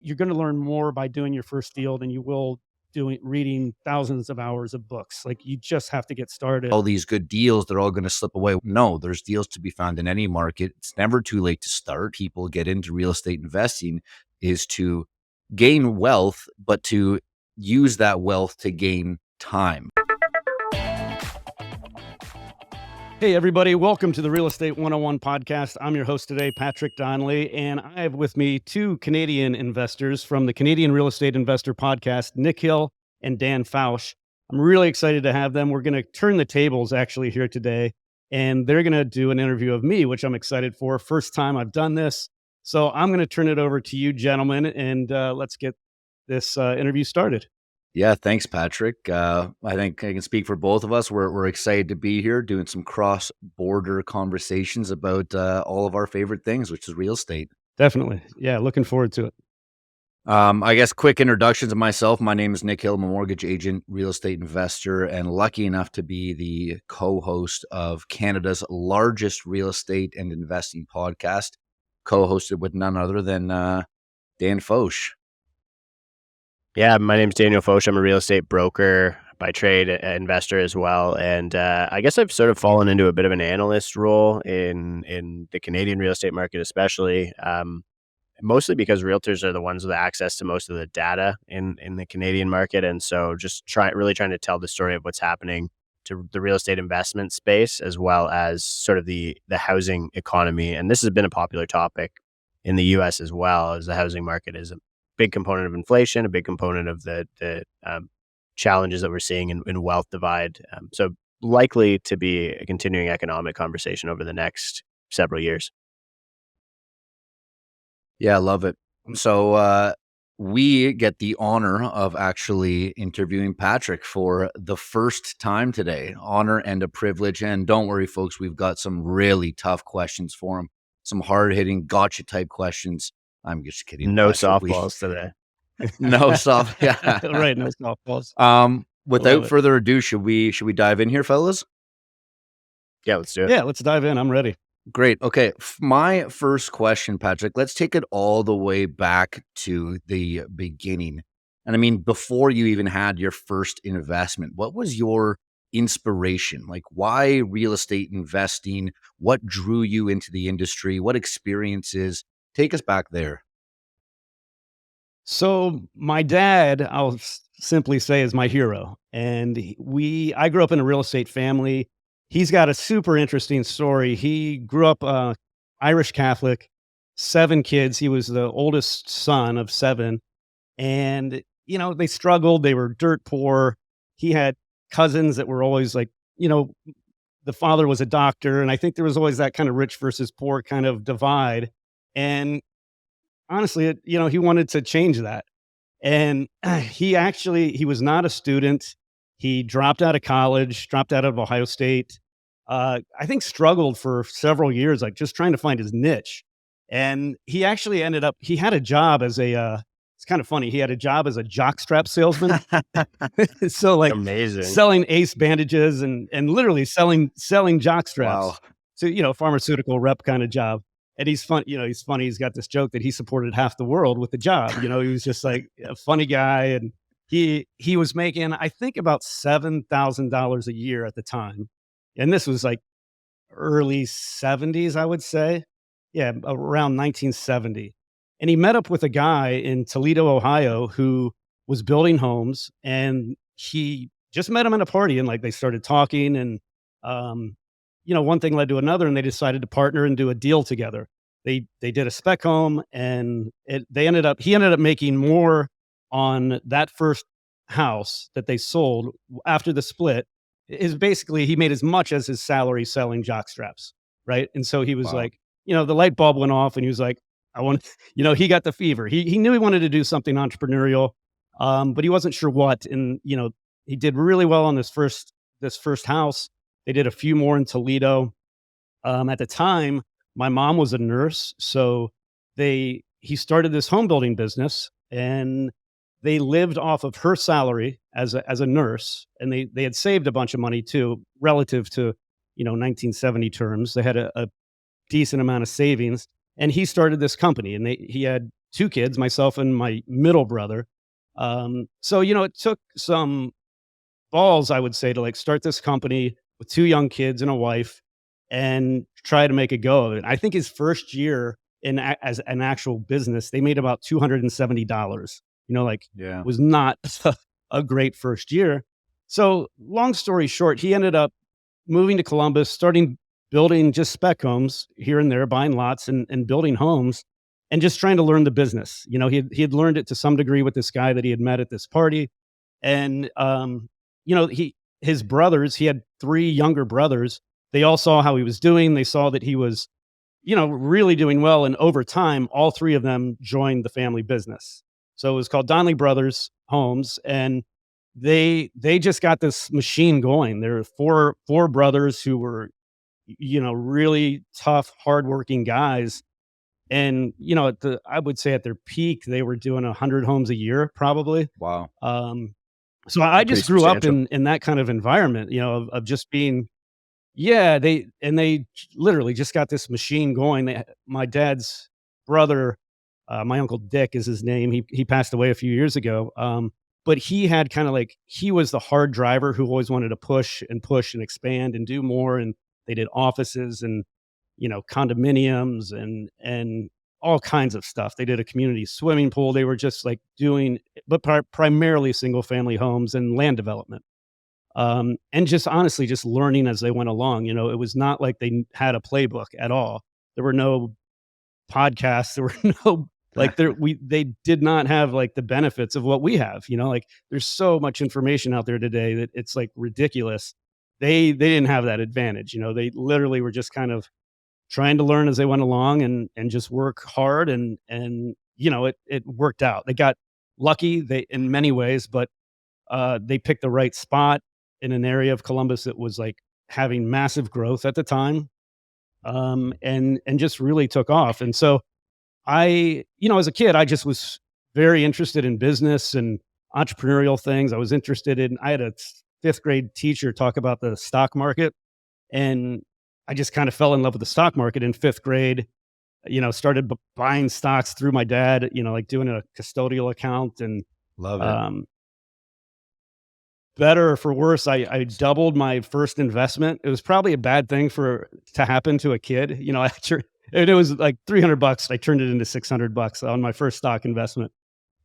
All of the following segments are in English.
you're going to learn more by doing your first deal than you will reading thousands of hours of books. Like, you just have to get started. All these good deals, they're all going to slip away. No, there's deals to be found in any market. It's never too late to start. People get into real estate investing is to gain wealth, but to use that wealth to gain time. Hey, everybody. Welcome to the Real Estate 101 podcast. I'm your host today, Patrick Donley, and I have with me two Canadian investors from the Canadian Real Estate Investor podcast, Nick Hill and Dan Foch. I'm really excited to have them. We're going to turn the tables actually here today, and they're going to do an interview of me, which I'm excited for. First time I've done this. So I'm going to turn it over to you, gentlemen, and let's get this interview started. Yeah, thanks, Patrick. I think I can speak for both of us. We're excited to be here doing some cross-border conversations about all of our favorite things, which is real estate. Definitely. Yeah, looking forward to it. I guess quick introductions of myself. My name is Nick Hill. I'm a mortgage agent, real estate investor, and lucky enough to be the co-host of Canada's largest real estate and investing podcast, co-hosted with none other than Dan Foch. Yeah, my name's Daniel Foch. I'm a real estate broker by trade, investor as well. And I guess I've sort of fallen into a bit of an analyst role in the Canadian real estate market, especially, mostly because realtors are the ones with access to most of the data in the Canadian market. And so just really trying to tell the story of what's happening to the real estate investment space, as well as sort of the housing economy. And this has been a popular topic in the US as well, as the housing market is a big component of inflation, a big component of the challenges that we're seeing in wealth divide. So likely to be a continuing economic conversation over the next several years. Yeah, I love it. So we get the honor of actually interviewing Patrick for the first time today. Honor and a privilege. And don't worry, folks, we've got some really tough questions for him. Some hard-hitting gotcha type questions. I'm just kidding. No softballs today. No soft. Yeah. Right. No softballs. Without further ado, should we dive in here, fellas? Yeah, let's do it. Yeah, let's dive in. I'm ready. Great. Okay. My first question, Patrick, let's take it all the way back to the beginning. And I mean, before you even had your first investment, what was your inspiration? Like, why real estate investing? What drew you into the industry? What experiences? Take us back there. So my dad, I'll simply say, is my hero. And I grew up in a real estate family. He's got a super interesting story. He grew up Irish Catholic, 7 kids. He was the oldest son of 7. And, they struggled. They were dirt poor. He had cousins that were always like, the father was a doctor. And I think there was always that kind of rich versus poor kind of divide. And honestly, he wanted to change that. And he was not a student. He dropped out of college, dropped out of Ohio State. I think struggled for several years, like just trying to find his niche. And he actually he had a job as it's kind of funny. He had a job as a jockstrap salesman. So like amazing, selling Ace bandages and literally selling jockstraps. Wow. So, pharmaceutical rep kind of job. And he's fun, he's funny. He's got this joke that he supported half the world with the job. He was just like a funny guy. And he was making, I think, about $7,000 a year at the time. And this was like early 70s, I would say. Yeah, around 1970. And he met up with a guy in Toledo, Ohio, who was building homes. And he just met him at a party, and like they started talking, and one thing led to another, and they decided to partner and do a deal together. They did a spec home, and he ended up making more on that first house that they sold after the split. Is basically he made as much as his salary selling jockstraps, right? And so he was Wow. like, the light bulb went off, and he was like, I want, he got the fever. He knew he wanted to do something entrepreneurial, but he wasn't sure what. And he did really well on this first house. They did a few more in Toledo. At the time, my mom was a nurse, so he started this home building business, and they lived off of her salary as a nurse, and they had saved a bunch of money too, relative to 1970 terms. They had a decent amount of savings, and he started this company, and he had two kids, myself and my middle brother. So, it took some balls, I would say, to like start this company with two young kids and a wife and try to make a go of it. I think his first year as an actual business, they made about $270. Like Yeah. was not a great first year. So long story short, he ended up moving to Columbus, starting building just spec homes here and there, buying lots and building homes and just trying to learn the business. He had learned it to some degree with this guy that he had met at this party. And his brothers, he had three younger brothers. They all saw how he was doing. They saw that he was, really doing well. And over time, all three of them joined the family business. So it was called Donley Brothers Homes, and they just got this machine going. There were four brothers who were, really tough, hardworking guys. And I would say at their peak, they were doing 100 homes a year, probably. Wow. So I Pretty just grew up substantial. in that kind of environment, of just being, yeah, they literally just got this machine going. My dad's brother, my uncle Dick is his name. He passed away a few years ago. But he had kind of like he was the hard driver who always wanted to push and expand and do more. And they did offices and condominiums and all kinds of stuff. They did a community swimming pool. They were just like doing, but primarily single family homes and land development. And just honestly, just learning as they went along. It was not like they had a playbook at all. There were no podcasts. There were no like they did not have like the benefits of what we have. Like there's so much information out there today that it's like ridiculous. They didn't have that advantage. They literally were just kind of trying to learn as they went along and just work hard and it worked out. They got lucky they in many ways, but they picked the right spot in an area of Columbus that was like having massive growth at the time, and just really took off. And so as a kid, I just was very interested in business and entrepreneurial things. I had a fifth grade teacher talk about the stock market, and I just kind of fell in love with the stock market in fifth grade. Started buying stocks through my dad, like doing a custodial account and, Love it. better or for worse, I doubled my first investment. It was probably a bad thing to happen to a kid. And it was like $300. I turned it into $600 on my first stock investment.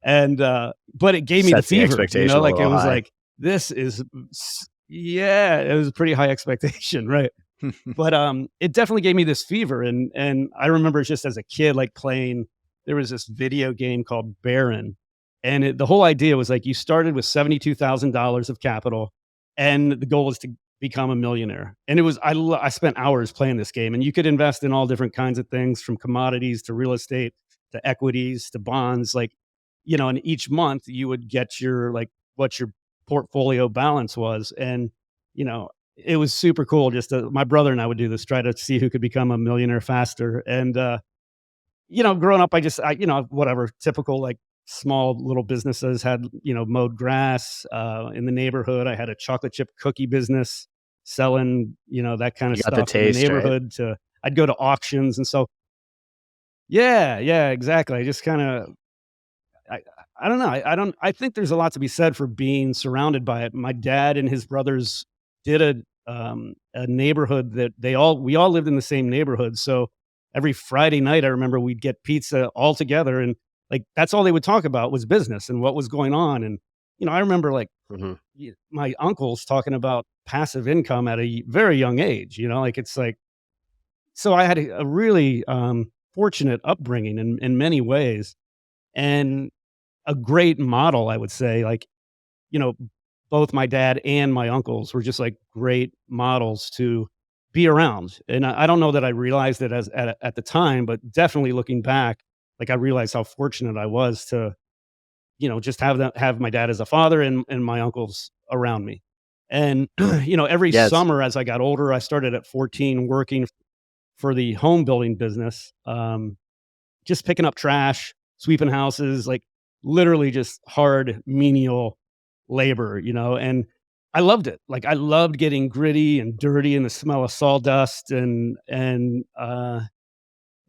And, but it gave me the Sets the fever, expectation a like it little was high. like, this is, yeah, it was a pretty high expectation. Right. But, it definitely gave me this fever. And I remember just as a kid, like playing, there was this video game called Baron. And the whole idea was like you started with $72,000 of capital, and the goal was to become a millionaire. And it was I spent hours playing this game, and you could invest in all different kinds of things, from commodities to real estate to equities to bonds. Like, and each month you would get your like what your portfolio balance was, and it was super cool. My brother and I would do this, try to see who could become a millionaire faster. And growing up, whatever, typical like small little businesses had, mowed grass in the neighborhood. I had a chocolate chip cookie business selling, that kind of You got the stuff in the taste, right? neighborhood. I'd go to auctions. And so, yeah, exactly. I just kind of, I don't know. I think there's a lot to be said for being surrounded by it. My dad and his brothers did a neighborhood that we all lived in the same neighborhood. So every Friday night, I remember we'd get pizza all together, and like that's all they would talk about was business and what was going on. And I remember like Mhm. my uncles talking about passive income at a very young age. Like it's like, so I had a really fortunate upbringing in many ways, and a great model, I would say. Like, you know, both my dad and my uncles were just like great models to be around. And I don't know that I realized it at the time, but definitely looking back, like I realized how fortunate I was to, just have my dad as a father and my uncles around me. And, every Yes. summer as I got older, I started at 14 working for the home building business, just picking up trash, sweeping houses, like literally just hard menial labor, and I loved it. Like I loved getting gritty and dirty and the smell of sawdust and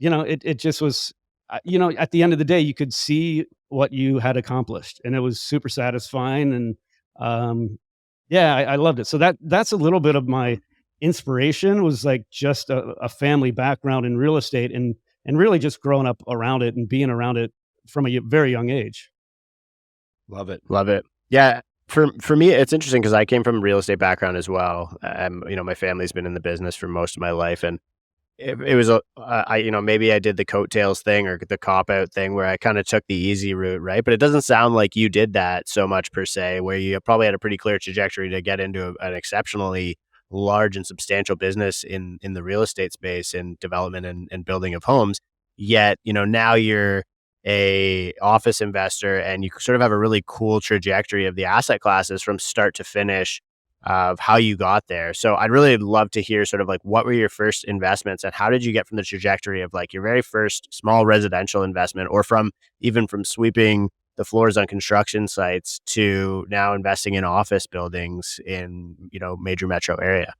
it just was at the end of the day, you could see what you had accomplished, and it was super satisfying. And um, yeah, I loved it. So that's a little bit of my inspiration, was like just a family background in real estate, and really just growing up around it and being around it from a very young age. Love it. Love it. Yeah. For me, it's interesting because I came from a real estate background as well. My family's been in the business for most of my life, and it was maybe I did the coattails thing or the cop out thing where I kind of took the easy route, right? But it doesn't sound like you did that so much per se, where you probably had a pretty clear trajectory to get into an exceptionally large and substantial business in the real estate space and development and building of homes. Yet, now you're a office investor and you sort of have a really cool trajectory of the asset classes from start to finish of how you got there. So I'd really love to hear sort of like what were your first investments and how did you get from the trajectory of like your very first small residential investment or from sweeping the floors on construction sites to now investing in office buildings in, major metro area.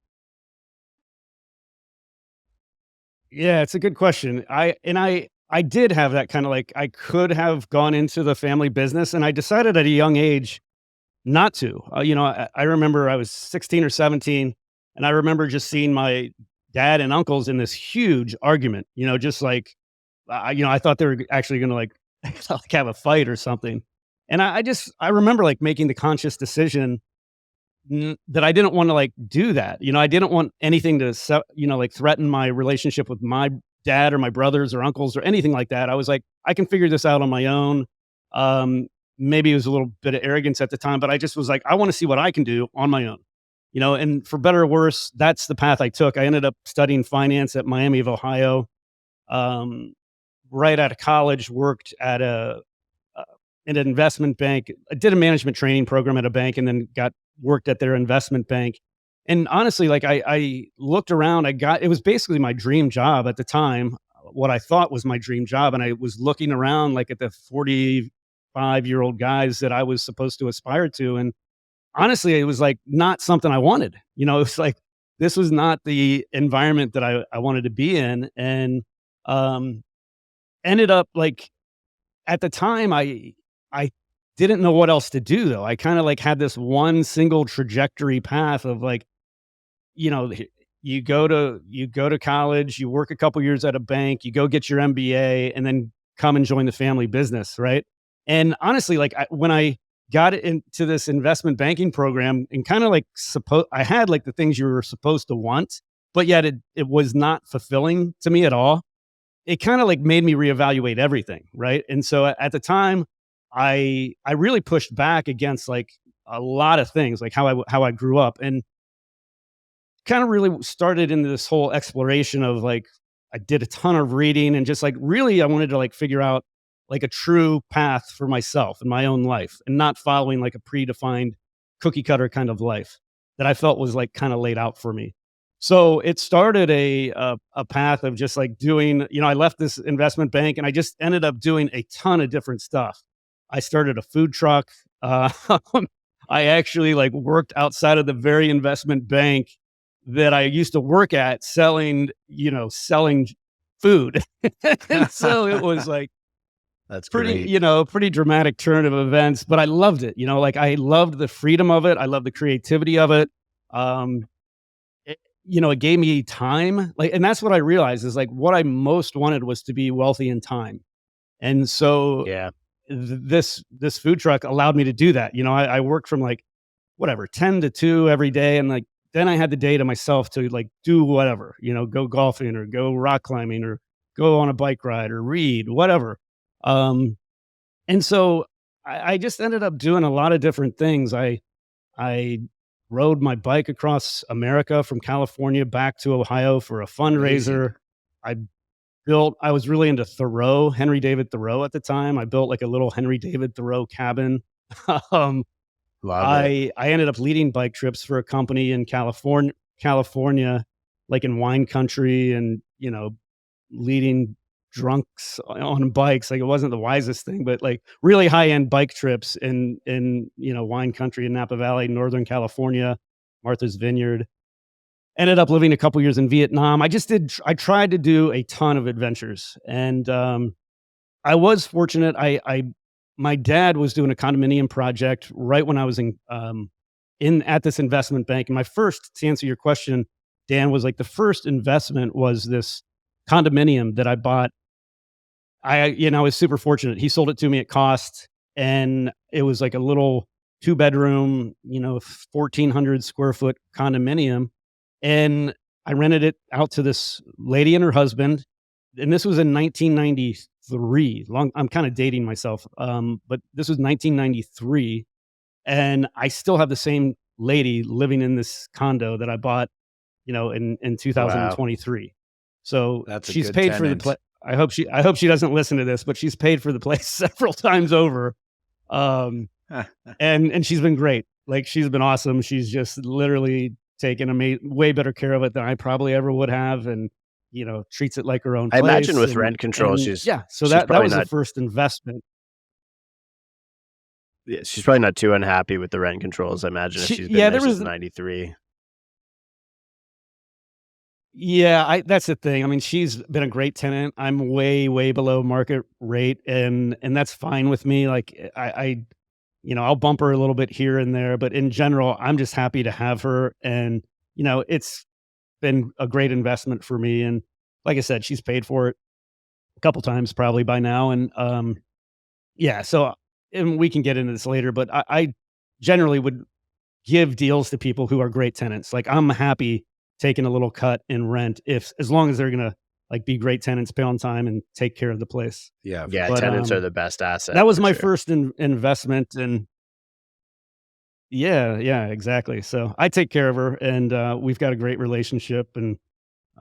Yeah, it's a good question. I did have that kind of like, I could have gone into the family business, and I decided at a young age not to. I remember I was 16 or 17, and I remember just seeing my dad and uncles in this huge argument. Just like, I thought they were actually going to like, like have a fight or something. And I remember like making the conscious decision that I didn't want to like do that. I didn't want anything to, like threaten my relationship with my dad or my brothers or uncles or anything like that. I was like, I can figure this out on my own. Um, Maybe it was a little bit of arrogance at the time, but I just was like, I want to see what I can do on my own. And for better or worse, that's the path I took. I ended up studying finance at Miami of Ohio. Um, right out of college, worked at uh, in an investment bank. I did a management training program at a bank, and then worked at their investment bank. And honestly, like I looked around, it was basically my dream job at the time, what I thought was my dream job. And I was looking around like at the 45-year-old guys that I was supposed to aspire to. And honestly, it was like not something I wanted. It was like, this was not the environment that I wanted to be in. And um, ended up like, at the time, I didn't know what else to do though. I kind of like had this one single trajectory path of like, you go to college, you work a couple years at a bank, you go get your MBA, and then come and join the family business, right? And honestly, like when I got into this investment banking program, and kind of like I had like the things you were supposed to want, but yet it was not fulfilling to me at all. It kind of like made me reevaluate everything, right? And so at the time, I really pushed back against like a lot of things, like how I grew up, and kind of really started into this whole exploration of like, I did a ton of reading, and just like really I wanted to like figure out like a true path for myself in my own life, and not following like a predefined cookie cutter kind of life that I felt was like kind of laid out for me. So it started a path of just like doing, I left this investment bank, and I just ended up doing a ton of different stuff. I started a food truck. I actually like worked outside of the very investment bank that I used to work at, selling food. And so it was like That's pretty, great. pretty dramatic turn of events, but I loved it. Like I loved the freedom of it. I loved the creativity of it. Um, it gave me time, like, and that's what I realized is like what I most wanted was to be wealthy in time. And so Yeah. this food truck allowed me to do that. I worked from like whatever 10 to 2 every day, and like then I had the day to myself to like do whatever, go golfing or go rock climbing or go on a bike ride or read, whatever. Um, and so I just ended up doing a lot of different things. I rode my bike across America from California back to Ohio for a Amazing. fundraiser. I I was really into Henry David Thoreau at the time. I built like a little Henry David Thoreau cabin. um, Love it. I ended up leading bike trips for a company in California, like in wine country, and leading drunks on bikes. Like it wasn't the wisest thing, but like really high end bike trips in wine country in Napa Valley, Northern California, Martha's Vineyard. Ended up living a couple years in Vietnam. I tried to do a ton of adventures, and I was fortunate. My dad was doing a condominium project right when I was in at this investment bank. And my first, to answer your question, Dan, was like the first investment was this condominium that I bought. I was super fortunate. He sold it to me at cost, and it was like a little two-bedroom, 1,400 square foot condominium, and I rented it out to this lady and her husband, and this was in 1993. I'm kinda dating myself, but this was 1993, and I still have the same lady living in this condo that I bought, in Wow. 2023. So That's a she's good paid for the tenant. place. I hope she doesn't listen to this, but she's paid for the place several times over. Um, and she's been great. Like, she's been awesome. She's just literally taken way better care of it than I probably ever would have, and treats it like her own I imagine place. with And rent control, and she's yeah, so she's that probably was the not first investment. yeah, she's probably not too unhappy with the rent controls, I imagine, if she's been Yeah, there there since was. '93. Yeah, that's the thing. I mean, she's been a great tenant. I'm way, way below market rate, and that's fine with me. Like, I'll bump her a little bit here and there, but in general, I'm just happy to have her, and it's been a great investment for me. And like I said, she's paid for it a couple times probably by now, and yeah. So, and we can get into this later, but I generally would give deals to people who are great tenants. Like, I'm happy taking a little cut in rent, if as long as they're gonna like be great tenants, pay on time, and take care of the place. Yeah, for Yeah, But sure. tenants are the best asset that was for my sure. first investment, and yeah, yeah, exactly. So I take care of her, and we've got a great relationship, and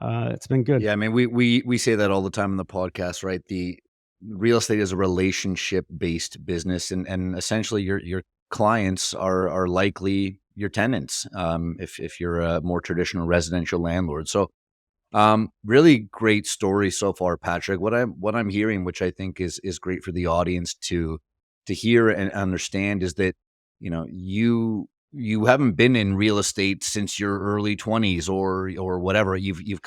it's been good. Yeah, I mean, we say that all the time in the podcast, right? The real estate is a relationship-based business, and essentially your clients are likely your tenants, if you're a more traditional residential landlord. So, really great story so far, Patrick. What I'm hearing, which I think is great for the audience to hear and understand, is that you haven't been in real estate since your early 20s or whatever. You've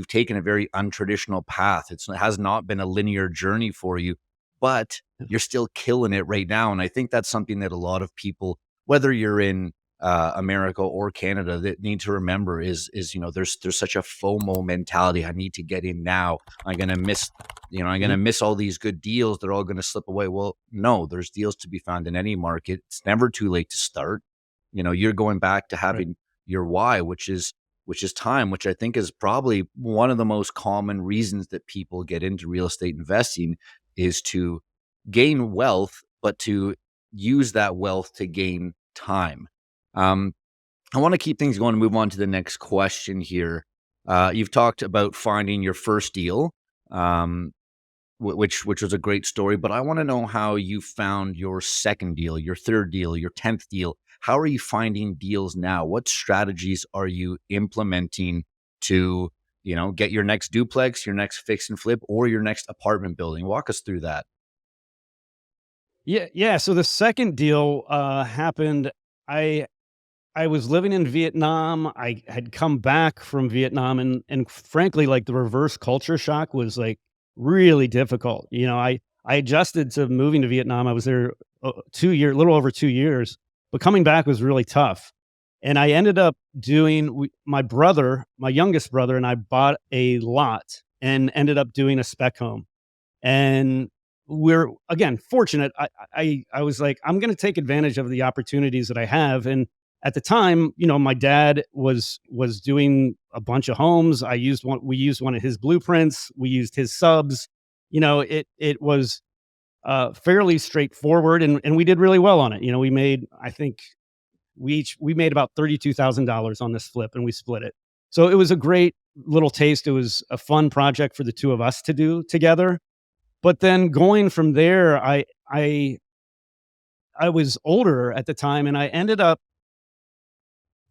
taken a very untraditional path. It has not been a linear journey for you, but you're still killing it right now. And I think that's something that a lot of people, whether you're in America or Canada, that need to remember is there's such a FOMO mentality. I need to get in now. I'm gonna miss I'm Mhm. gonna miss all these good deals. They're all gonna slip away. Well, no, there's deals to be found in any market. It's never too late to start. You're going back to Right. having your why, which is time, which I think is probably one of the most common reasons that people get into real estate investing, is to gain wealth, but to use that wealth to gain time. Um, I want to keep things going and move on to the next question here. You've talked about finding your first deal, um, which was a great story, but I want to know how you found your second deal, your third deal, your 10th deal. How are you finding deals now? What strategies are you implementing to, get your next duplex, your next fix and flip, or your next apartment building? Walk us through that. Yeah, yeah. So the second deal happened. I I was living in Vietnam. I had come back from Vietnam, and frankly, like, the reverse culture shock was like really difficult. I adjusted to moving to Vietnam. I was there 2 year, little over 2 years, but coming back was really tough. And I ended up my brother, my youngest brother, and I bought a lot and ended up doing a spec home. And we're, again, fortunate. I was like, I'm going to take advantage of the opportunities that I have. And at the time, my dad was doing a bunch of homes. We used one of his blueprints. We used his subs. It was fairly straightforward, and we did really well on it. We made, I think, we made about $32,000 on this flip, and we split it. So it was a great little taste. It was a fun project for the two of us to do together. But then going from there, I was older at the time, and I ended up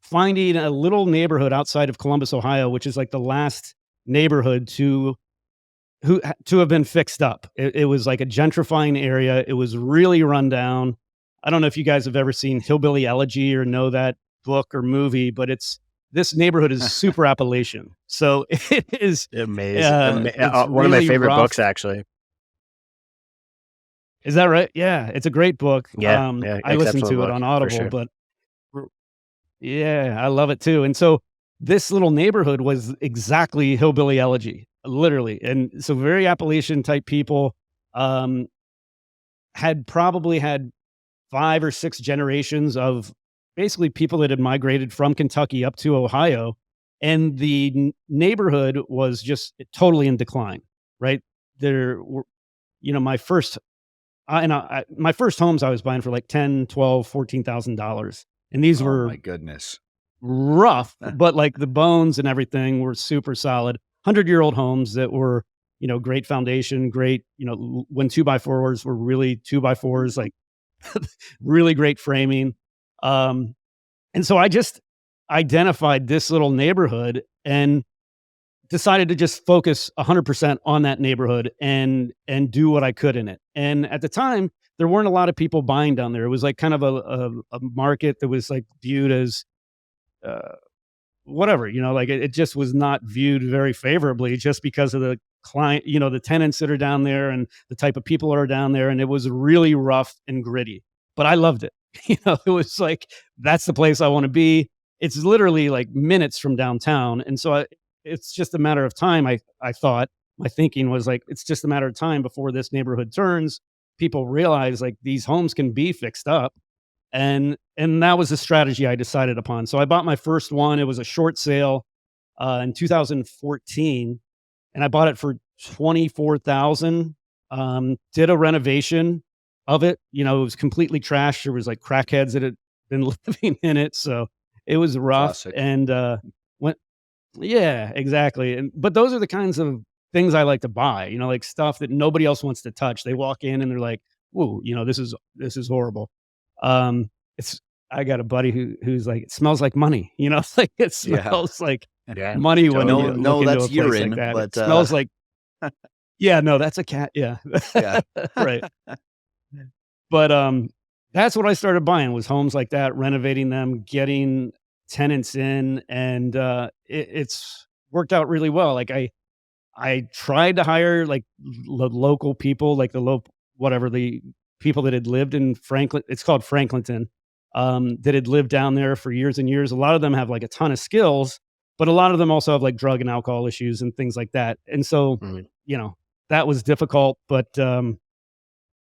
finding a little neighborhood outside of Columbus, Ohio, which is like the last neighborhood to have been fixed up. It was like a gentrifying area. It was really run down. I don't know if you guys have ever seen Hillbilly Elegy or know that book or movie, but this neighborhood is super Appalachian. So it is, Amazing. it's One of my really favorite rough. books, actually. Is that right? Yeah, it's a great book. Yeah, yeah, I listened exceptional to it book on for Audible, sure. but r yeah, I love it too, and so this little neighborhood was exactly hillbilly elegy, literally, and so very Appalachian type people, um, had probably had 5 or 6 generations of basically people that had migrated from Kentucky up to Ohio, and the neighborhood was just totally in decline, right? There were, my first my first homes I was buying for like 10, 12, $14,000, and these Oh were my goodness. rough, but like the bones and everything were super solid. 100-year-old homes that were, great foundation, great, when 2x4s were really 2x4s, like really great framing. Um, and so I just identified this little neighborhood and decided to just focus 100% on that neighborhood and do what I could in it. And at the time, there weren't a lot of people buying down there. It was like kind of a market that was like viewed as uh, whatever, like it just was not viewed very favorably just because of the client, the tenants that are down there and the type of people that are down there. And it was really rough and gritty, but I loved it. It was like, that's the place I want to be. It's literally like minutes from downtown. And so it's just a matter of time. I thought my thinking was like, it's just a matter of time before this neighborhood turns. People realize like these homes can be fixed up, and that was the strategy I decided upon. So I bought my first one. It was a short sale in 2014, and I bought it for 24,000. Did a renovation of it. It was completely trashed. There was like crackheads that had been living in it, so it was rough. Classic. And went, yeah, exactly. And but those are the kinds of things I like to buy. Like stuff that nobody else wants to touch. They walk in and they're like, "Whoa, this is horrible." It's I got a buddy who's like, "It smells like money," It's like it Yeah. smells like Yeah, money when totally. you No, look into a that's place like urine, that. It but smells like yeah, no, that's a cat, yeah. yeah. Right. But, that's what I started buying was homes like that, renovating them, getting tenants in, and, it's worked out really well. Like, I tried to hire, like, local people, like the people that had lived in Franklin, it's called Franklinton, that had lived down there for years and years. A lot of them have, like, a ton of skills, but a lot of them also have, like, drug and alcohol issues and things like that. And so, Mhm. that was difficult, but,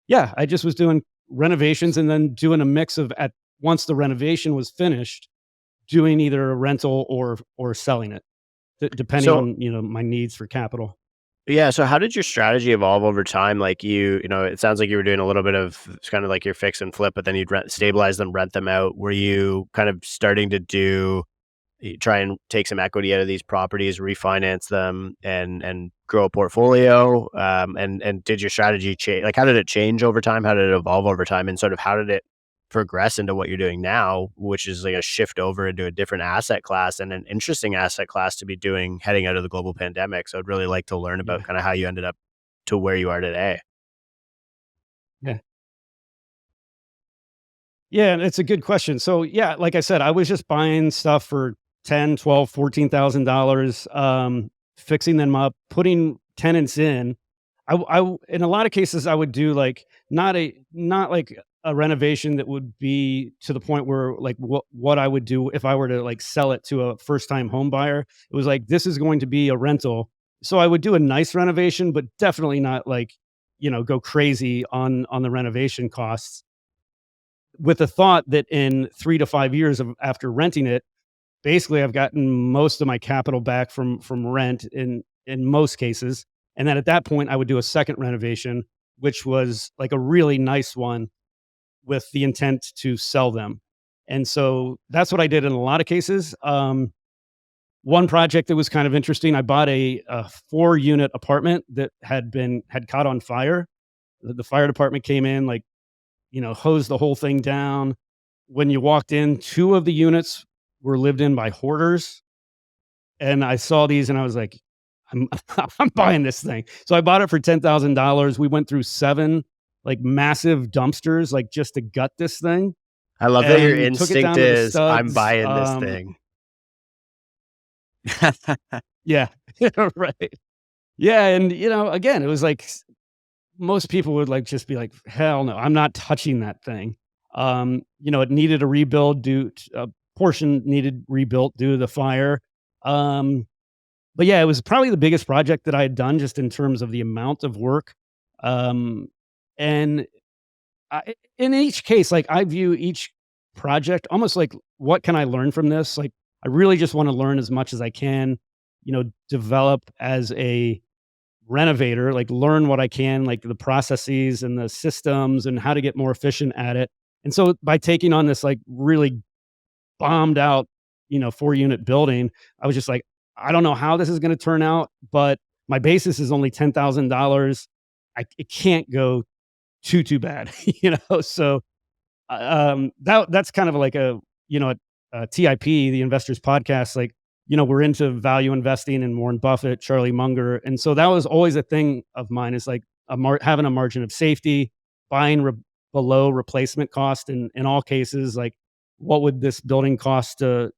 yeah, I just was doing renovations and then doing a mix of at once the renovation was finished, doing either a rental or selling it, depending So on, my needs for capital. yeah, so how did your strategy evolve over time? Like it sounds like you were doing a little bit of it's kind of like your fix and flip, but then you'd stabilize them, rent them out. Were you kind of starting to try and take some equity out of these properties, refinance them, and grow a portfolio? And did your strategy change? Like, how did it change over time? How did it evolve over time? And sort of how did it progress into what you're doing now, which is like a shift over into a different asset class and an interesting asset class to be doing heading out of the global pandemic? So I'd really like to learn about Yeah. kind of how you ended up to where you are today. Yeah. Yeah, and it's a good question. So, yeah, like I said, I was just buying stuff for 10, 12, $14,000, fixing them up, putting tenants in. In a lot of cases, I would do like not like a renovation that would be to the point where like what I would do if I were to like sell it to a first time home buyer. It was like this is going to be a rental, so I would do a nice renovation, but definitely not like go crazy on the renovation costs. With the thought that in 3 to 5 years after renting it, basically I've gotten most of my capital back from rent in most cases, and then at that point I would do a second renovation, which was like a really nice one with the intent to sell them. And so that's what I did in a lot of cases. One project that was kind of interesting, I bought a 4 unit apartment that had caught on fire. The fire department came in, like, hosed the whole thing down. When you walked in, 2 of the units were lived in by hoarders, and I saw these and I was like, I'm I'm buying this thing. So I bought it for $10,000. We went through 7 like massive dumpsters, like just to gut this thing, I love that your and took it instinct down to the is I'm studs. buying this thing. Yeah, right. Yeah, and again, it was like most people would like just be like, hell no, I'm not touching that thing. It needed a rebuild a portion needed rebuilt due to the fire. Um, but yeah, it was probably the biggest project that I had done just in terms of the amount of work. Um, and in each case, like I view each project almost like, what can I learn from this? Like, I really just want to learn as much as I can, develop as a renovator, like learn what I can, like the processes and the systems and how to get more efficient at it. And so by taking on this like really bombed out, 4-unit building, I was just like, I don't know how this is going to turn out, but my basis is only $10,000. It can't go too bad, So that's kind of like a TIP, the Investors Podcast. Like, we're into value investing and Warren Buffett, Charlie Munger, and so that was always a thing of mine. Is like having a margin of safety, buying below replacement cost in all cases. Like, what would this building cost to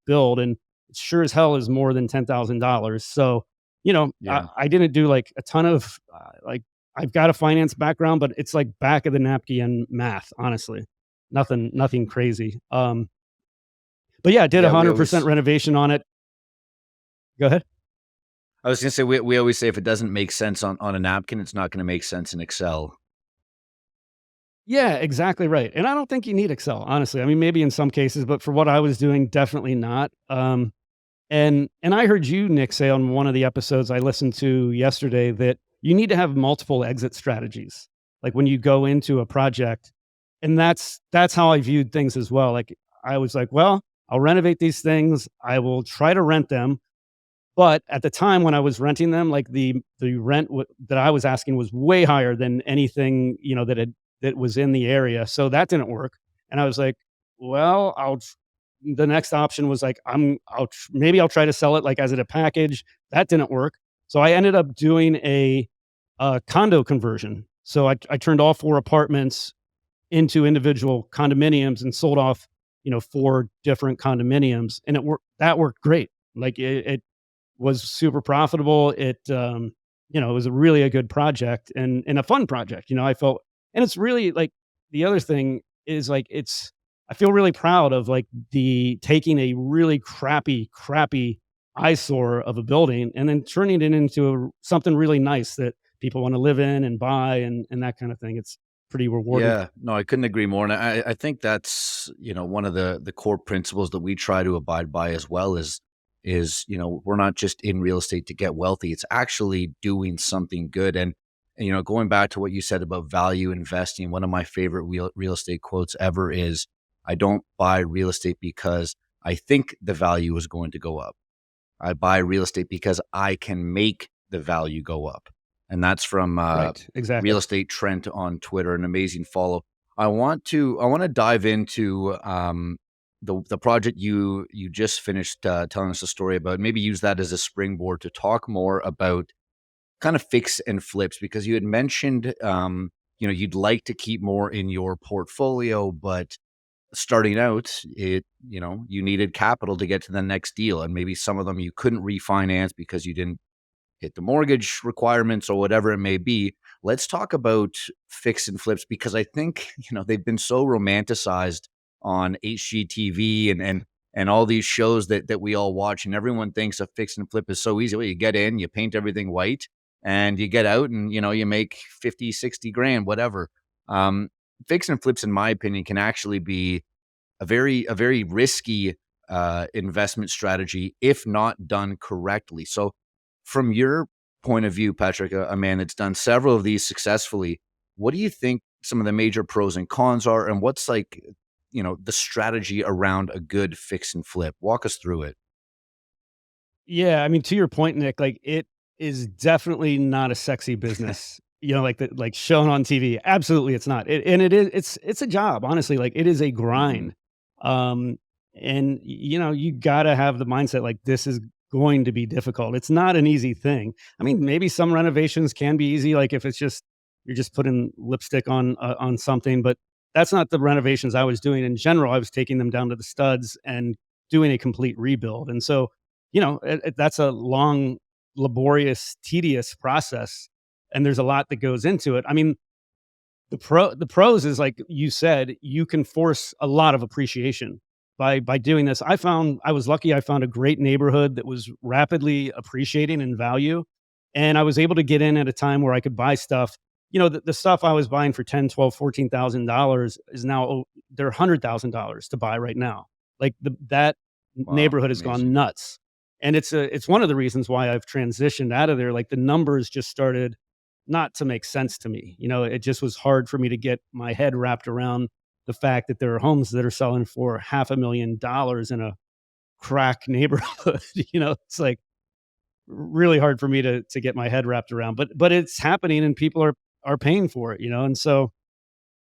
build? And it sure as hell is more than $10,000. So, Yeah. I didn't do like a ton of like I've got a finance background, but it's like back of the napkin math, honestly. Nothing crazy. But yeah, I did Yeah, we 100% always renovation on it. Go ahead. I was gonna say we always say if it doesn't make sense on a napkin, it's not gonna make sense in Excel. Yeah, exactly right. And I don't think you need Excel, honestly. I mean, maybe in some cases, but for what I was doing, definitely not. And I heard you, Nick, say on one of the episodes I listened to yesterday that you need to have multiple exit strategies. Like when you go into a project, and that's how I viewed things as well. Like I was like, well, I'll renovate these things. I will try to rent them. But at the time when I was renting them, like the rent that I was asking was way higher than anything that was in the area. So that didn't work. And I was like, well, the next option was like, maybe I'll try to sell it like as a package. That didn't work. So I ended up doing a condo conversion. So I turned all 4 apartments into individual condominiums and sold off, 4 different condominiums, and that worked great. Like it was super profitable. It was really a good project and a fun project. I felt, and it's really like the other thing is like I feel really proud of like the taking a really crappy eyesore of a building and then turning it into something really nice that people want to live in and buy and that kind of thing. It's pretty rewarding. Yeah, no, I couldn't agree more, and I think that's, one of the core principles that we try to abide by as well is, we're not just in real estate to get wealthy, it's actually doing something good, and, going back to what you said about value investing, one of my favorite real estate quotes ever is, "I don't buy real estate because I think the value is going to go up. I buy real estate because I can make the value go up." And that's from Right. Real Exactly. Estate Trent on Twitter, an amazing follow. I want to dive into the project you just finished telling us a story about. Maybe use that as a springboard to talk more about kind of fix and flips, because you had mentioned you'd like to keep more in your portfolio, but starting out, you needed capital to get to the next deal, and maybe some of them you couldn't refinance because you didn't hit the mortgage requirements or whatever it may be. Let's talk about fix and flips, because I think, they've been so romanticized on HGTV and all these shows that we all watch, and everyone thinks a fix and flip is so easy. Well, you get in, you paint everything white, and you get out and, you make 50, 60 grand, whatever. Um, Fix and flips, in my opinion, can actually be a very risky investment strategy if not done correctly. So, from your point of view, Patrick, a man that's done several of these successfully, what do you think some of the major pros and cons are, and what's like, the strategy around a good fix and flip? Walk us through it. Yeah, I mean, to your point, Nick, like it is definitely not a sexy business, like shown on TV. Absolutely, it's not. And it is. It's a job, honestly. Like it is a Mhm. grind. Um, and you got to have the mindset like this is going to be difficult. It's not an easy thing. I mean, maybe some renovations can be easy, like if it's just you're just putting lipstick on something, but that's not the renovations I was doing. In general, I was taking them down to the studs and doing a complete rebuild. And so that's a long, laborious, tedious process. and there's a lot that goes into it. I mean, the pros is like you said, you can force a lot of appreciation by doing this. I was lucky. I found a great neighborhood that was rapidly appreciating in value, and I was able to get in at a time where I could buy stuff. The stuff I was buying for 10, 12, $14,000 is now they're $100,000 to buy right now. Like that Wow, neighborhood has gone amazing. nuts, and it's one of the reasons why I've transitioned out of there. Like the numbers just started not to make sense to me. It just was hard for me to get my head wrapped around the fact that there are homes that are selling for $500,000 in a crack neighborhood. It's like really hard for me to get my head wrapped around. But it's happening and people are paying for it, and so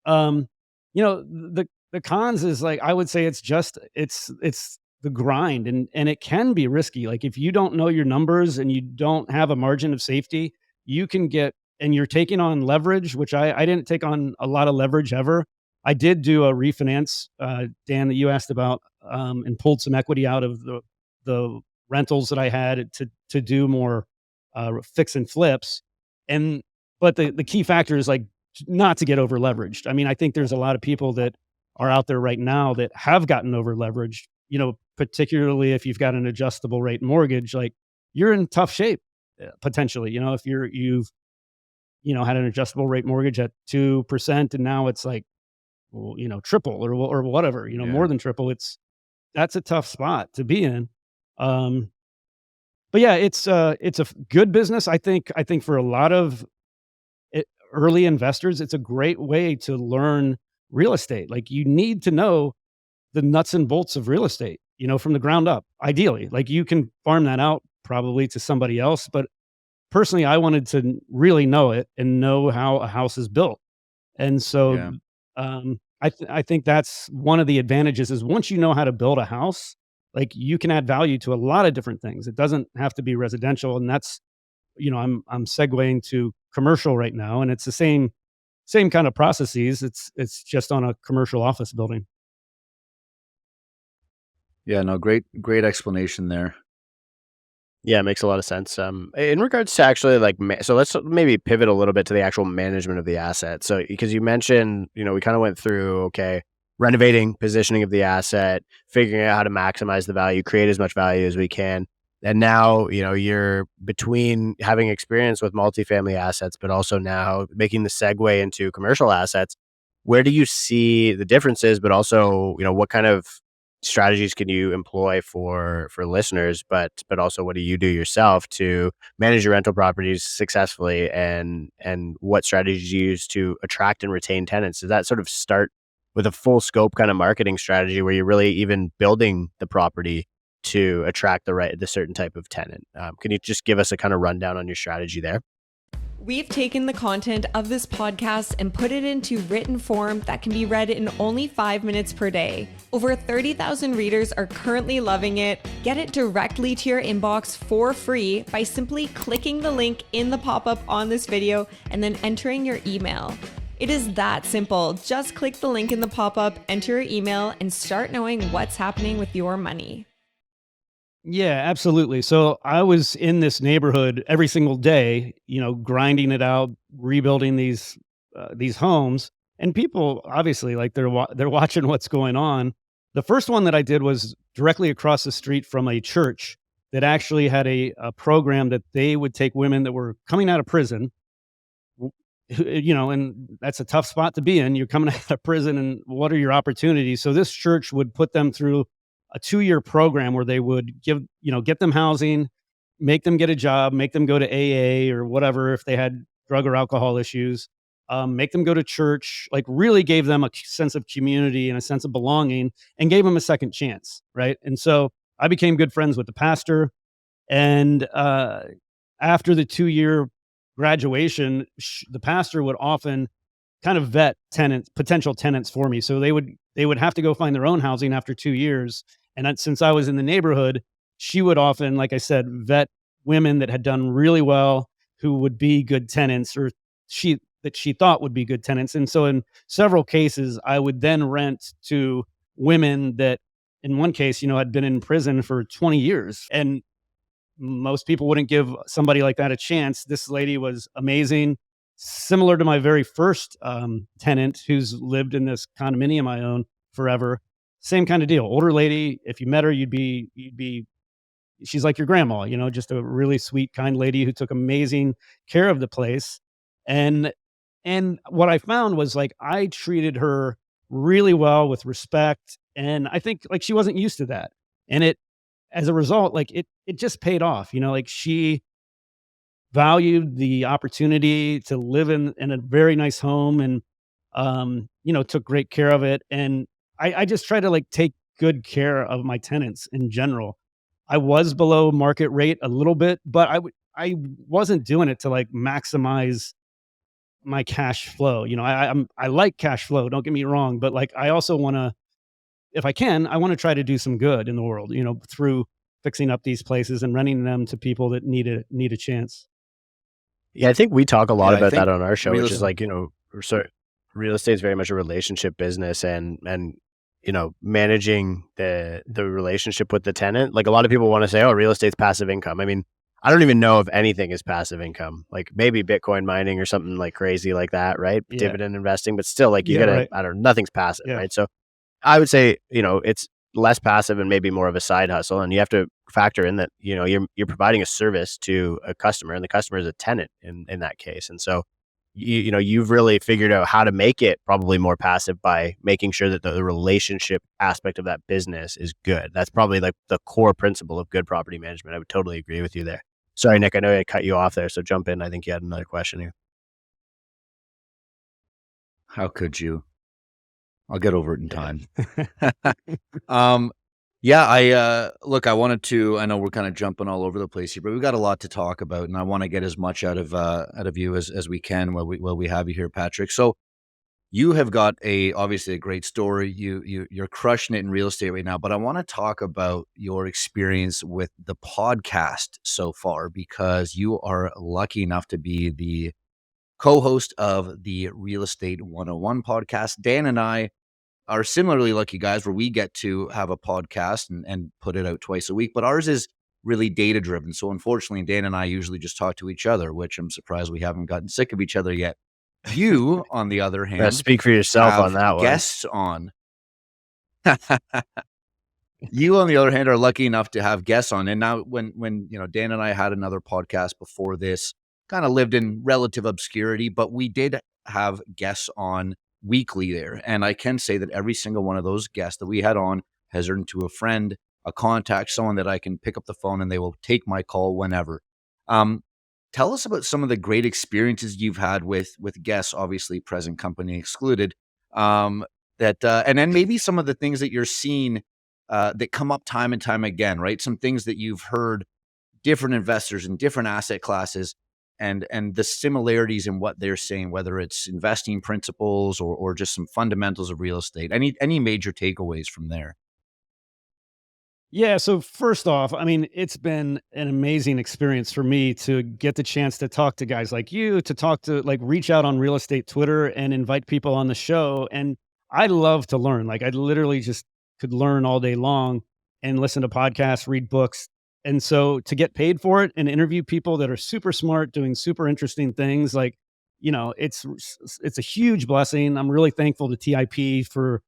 um, the cons is like I would say it's the grind and it can be risky. Like if you don't know your numbers and you don't have a margin of safety, you can get and you're taking on leverage, which I didn't take on a lot of leverage ever. I did do a refinance, Dan, that you asked about, and pulled some equity out of the rentals that I had to do more fix and flips. And but the key factor is like not to get over leveraged. I mean, I think there's a lot of people that are out there right now that have gotten over leveraged, particularly if you've got an adjustable rate mortgage, like you're in tough shape potentially, if you've, had an adjustable rate mortgage at 2% and now it's like, well, triple or whatever, Yeah. more than triple. That's a tough spot to be in. Um, but yeah, it's a good business. I think for a lot of early investors, it's a great way to learn real estate. Like you need to know the nuts and bolts of real estate, from the ground up. Ideally, like you can farm that out probably to somebody else, but personally, I wanted to really know it and know how a house is built. And so, Yeah. I think that's one of the advantages is once you know how to build a house, like you can add value to a lot of different things. It doesn't have to be residential, and that's I'm segueing to commercial right now, and it's the same kind of processes. It's just on a commercial office building. Yeah, no, great explanation there. Yeah, it makes a lot of sense. In regards to actually like, so let's maybe pivot a little bit to the actual management of the asset. So, because you mentioned, we kind of went through, okay, renovating, positioning of the asset, figuring out how to maximize the value, create as much value as we can. And now, you're between having experience with multifamily assets, but also now making the segue into commercial assets. Where do you see the differences, but also, what kind of strategies can you employ for listeners, but also what do you do yourself to manage your rental properties successfully, and what strategies you use to attract and retain tenants? Does that sort of start with a full scope kind of marketing strategy where you're really even building the property to attract the certain type of tenant? Can you just give us a kind of rundown on your strategy there? We've taken the content of this podcast and put it into written form that can be read in only 5 minutes per day. Over 30,000 readers are currently loving it. Get it directly to your inbox for free by simply clicking the link in the pop-up on this video and then entering your email. It is that simple. Just click the link in the pop-up, enter your email, and start knowing what's happening with your money. Yeah, absolutely. So I was in this neighborhood every single day, grinding it out, rebuilding these homes, and people obviously like they're watching what's going on. The first one that I did was directly across the street from a church that actually had a program that they would take women that were coming out of prison, and that's a tough spot to be in. You're coming out of prison, and what are your opportunities? So this church would put them through a 2-year program where they would get them housing, make them get a job, make them go to AA or whatever if they had drug or alcohol issues, make them go to church, like really gave them a sense of community and a sense of belonging and gave them a second chance, right? And so I became good friends with the pastor, and after the 2-year graduation, the pastor would often kind of vet potential tenants for me. So they would have to go find their own housing after 2 years. And since I was in the neighborhood, she would often, like I said, vet women that had done really well, who would be good tenants, or that she thought would be good tenants. And so in several cases, I would then rent to women that in one case, had been in prison for 20 years. And most people wouldn't give somebody like that a chance. This lady was amazing. similar to my very first tenant who's lived in this condominium I own forever. Same kind of deal. Older lady. If you met her, you'd be she's like your grandma, just a really sweet, kind lady who took amazing care of the place. And what I found was like I treated her really well with respect. And I think like she wasn't used to that. And it as a result, like it just paid off. Like she valued the opportunity to live in a very nice home and took great care of it. And I just try to like take good care of my tenants in general. I was below market rate a little bit, but I wasn't doing it to like maximize my cash flow. I like cash flow, don't get me wrong, but like I also want to, if I can, I want to try to do some good in the world, through fixing up these places and renting them to people that need a chance. Yeah, I think we talk a lot Yeah, I about think that on our show, real which is like, real estate is very much a relationship business, and managing the relationship with the tenant. Like a lot of people want to say, oh, real estate's passive income. I mean, I don't even know if anything is passive income, like maybe Bitcoin mining or something like crazy like that, right? Yeah. Dividend investing, but still like you Yeah, gotta, right. I don't know, nothing's passive, Yeah. right? So I would say, it's less passive and maybe more of a side hustle. And you have to factor in that, you're providing a service to a customer, and the customer is a tenant in that case. And so, you've really figured out how to make it probably more passive by making sure that the relationship aspect of that business is good. That's probably like the core principle of good property management. I would totally agree with you there. Sorry, Nick, I know I cut you off there, so jump in. I think you had another question here. How could you? I'll get over it in time. Yeah, I wanted to, I know we're kind of jumping all over the place here, but we've got a lot to talk about, and I want to get as much out of you as we can while we have you here, Patrick. So you have got obviously a great story. You're crushing it in real estate right now, but I want to talk about your experience with the podcast so far, because you are lucky enough to be the co-host of the Real Estate 101 podcast. Dan and I are similarly lucky guys where we get to have a podcast and put it out twice a week, but ours is really data driven. So unfortunately, Dan and I usually just talk to each other, which I'm surprised we haven't gotten sick of each other yet. You, on the other hand, Speak for yourself have on that one. guests on. You, on the other hand, are lucky enough to have guests on. And now when Dan and I had another podcast before this, kind of lived in relative obscurity, but we did have guests on weekly there. And I can say that every single one of those guests that we had on has turned into a friend, a contact, someone that I can pick up the phone and they will take my call whenever. Tell us about some of the great experiences you've had with guests, obviously present company excluded. And then maybe some of the things that you're seeing that come up time and time again, right? Some things that you've heard different investors in different asset classes and the similarities in what they're saying, whether it's investing principles or just some fundamentals of real estate. Any major takeaways from there? Yeah. So first off, I mean, it's been an amazing experience for me to get the chance to talk to guys like you, to talk to like reach out on real estate Twitter and invite people on the show. And I love to learn. Like I literally just could learn all day long and listen to podcasts, read books. And so to get paid for it and interview people that are super smart, doing super interesting things, like, it's a huge blessing. I'm really thankful to TIP for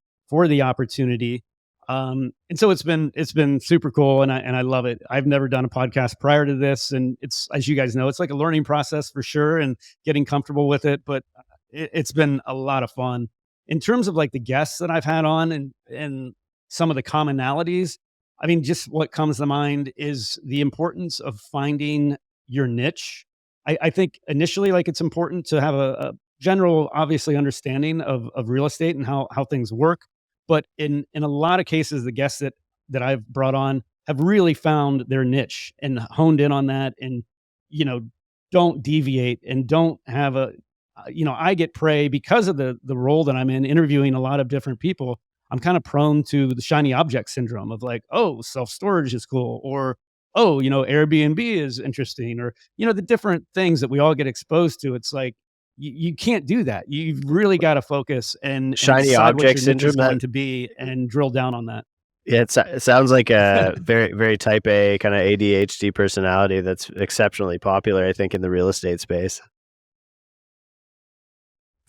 the opportunity. And so it's been super cool, and I love it. I've never done a podcast prior to this, and it's, as you guys know, it's like a learning process for sure, and getting comfortable with it. But it's been a lot of fun in terms of like the guests that I've had on and some of the commonalities. I mean, just what comes to mind is the importance of finding your niche. I think initially, like, it's important to have a general, obviously, understanding of real estate and how things work. But in a lot of cases, the guests that I've brought on have really found their niche and honed in on that, and you know, don't deviate and don't have I get prey because of the role that I'm in, interviewing a lot of different people. I'm kind of prone to the shiny object syndrome of like, oh, self-storage is cool, or oh, Airbnb is interesting, or the different things that we all get exposed to. It's like you can't do that. You've really got to focus and Shiny decide what object your niche is syndrome, going to be and drill down on that. Yeah, it sounds like a very, very type A kind of ADHD personality that's exceptionally popular, I think, in the real estate space.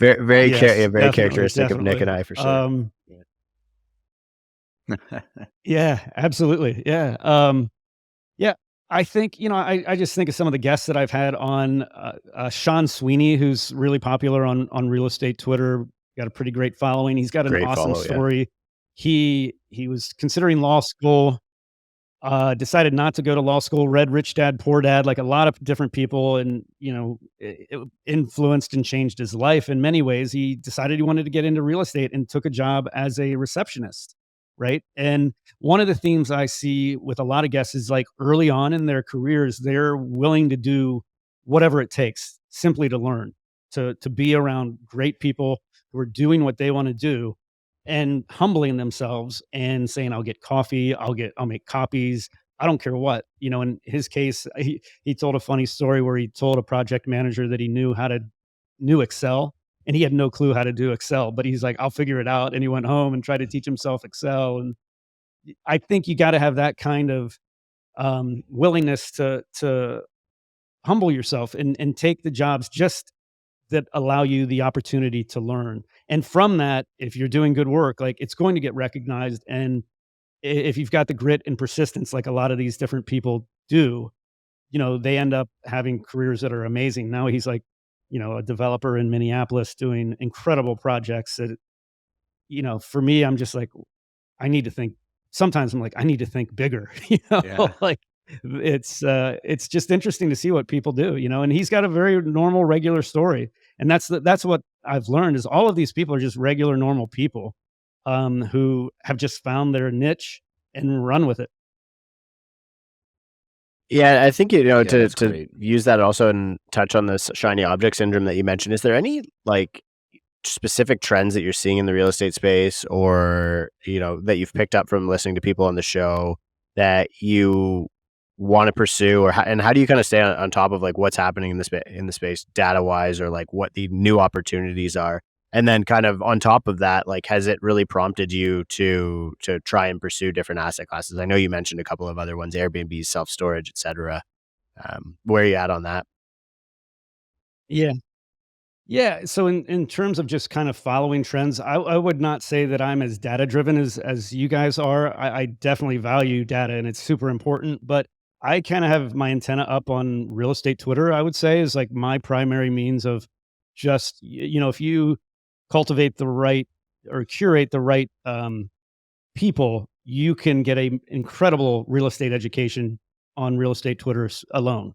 Yes, very definitely, characteristic of Nick definitely. and I for sure. Um, yeah, absolutely. Yeah. Yeah, I think, I just think of some of the guests that I've had on, Sean Sweeney, who's really popular on real estate Twitter, got a pretty great following. He's got an Great awesome follow, yeah. story. He was considering law school, decided not to go to law school, read Rich Dad, Poor Dad, like a lot of different people, and, it influenced and changed his life in many ways. He decided he wanted to get into real estate and took a job as a receptionist, right? And one of the themes I see with a lot of guests is like early on in their careers, they're willing to do whatever it takes simply to learn, to be around great people who are doing what they want to do and humbling themselves and saying, I'll get coffee, I'll make copies. I don't care what. In his case, he told a funny story where he told a project manager that he knew Excel, and he had no clue how to do Excel, but he's like, I'll figure it out. And he went home and tried to teach himself Excel. And I think you got to have that kind of willingness to humble yourself and take the jobs just that allow you the opportunity to learn. And from that, if you're doing good work, like it's going to get recognized. And if you've got the grit and persistence, like a lot of these different people do, they end up having careers that are amazing. Now he's like, a developer in Minneapolis doing incredible projects that, for me, I'm just like, I need to think sometimes I'm like, I need to think bigger, Yeah. like it's just interesting to see what people do, and he's got a very normal, regular story. And that's what I've learned is all of these people are just regular, normal people, who have just found their niche and run with it. Yeah, I think, Yeah, to that's great. use that also and touch on this shiny object syndrome that you mentioned, is there any, like, specific trends that you're seeing in the real estate space or, that you've picked up from listening to people on the show that you wanna pursue? And how do you kinda stay on top of, like, what's happening in the space data-wise, or, like, what the new opportunities are? And then kind of on top of that, like, has it really prompted you to try and pursue different asset classes? I know you mentioned a couple of other ones, Airbnb, self-storage, et cetera. Where are you at on that? Yeah. Yeah. So in terms of just kind of following trends, I would not say that I'm as data driven as you guys are. I definitely value data and it's super important, but I kind of have my antenna up on real estate Twitter, I would say, is like my primary means of just, if you cultivate the right or curate the right people, you can get a incredible real estate education on real estate Twitter alone.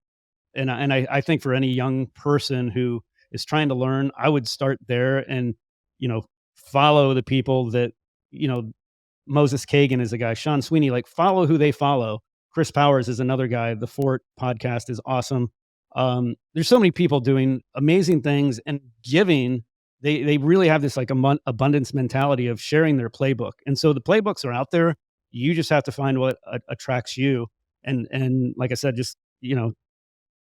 And I think for any young person who is trying to learn, I would start there and, you know, follow the people that, you know, Moses Kagan is a guy, Sean Sweeney, like follow who they follow. Chris Powers is another guy. The Fort podcast is awesome. There's so many people doing amazing things and giving. They really have this like abundance mentality of sharing their playbook. And so the playbooks are out there. You just have to find what attracts you. And like I said, just,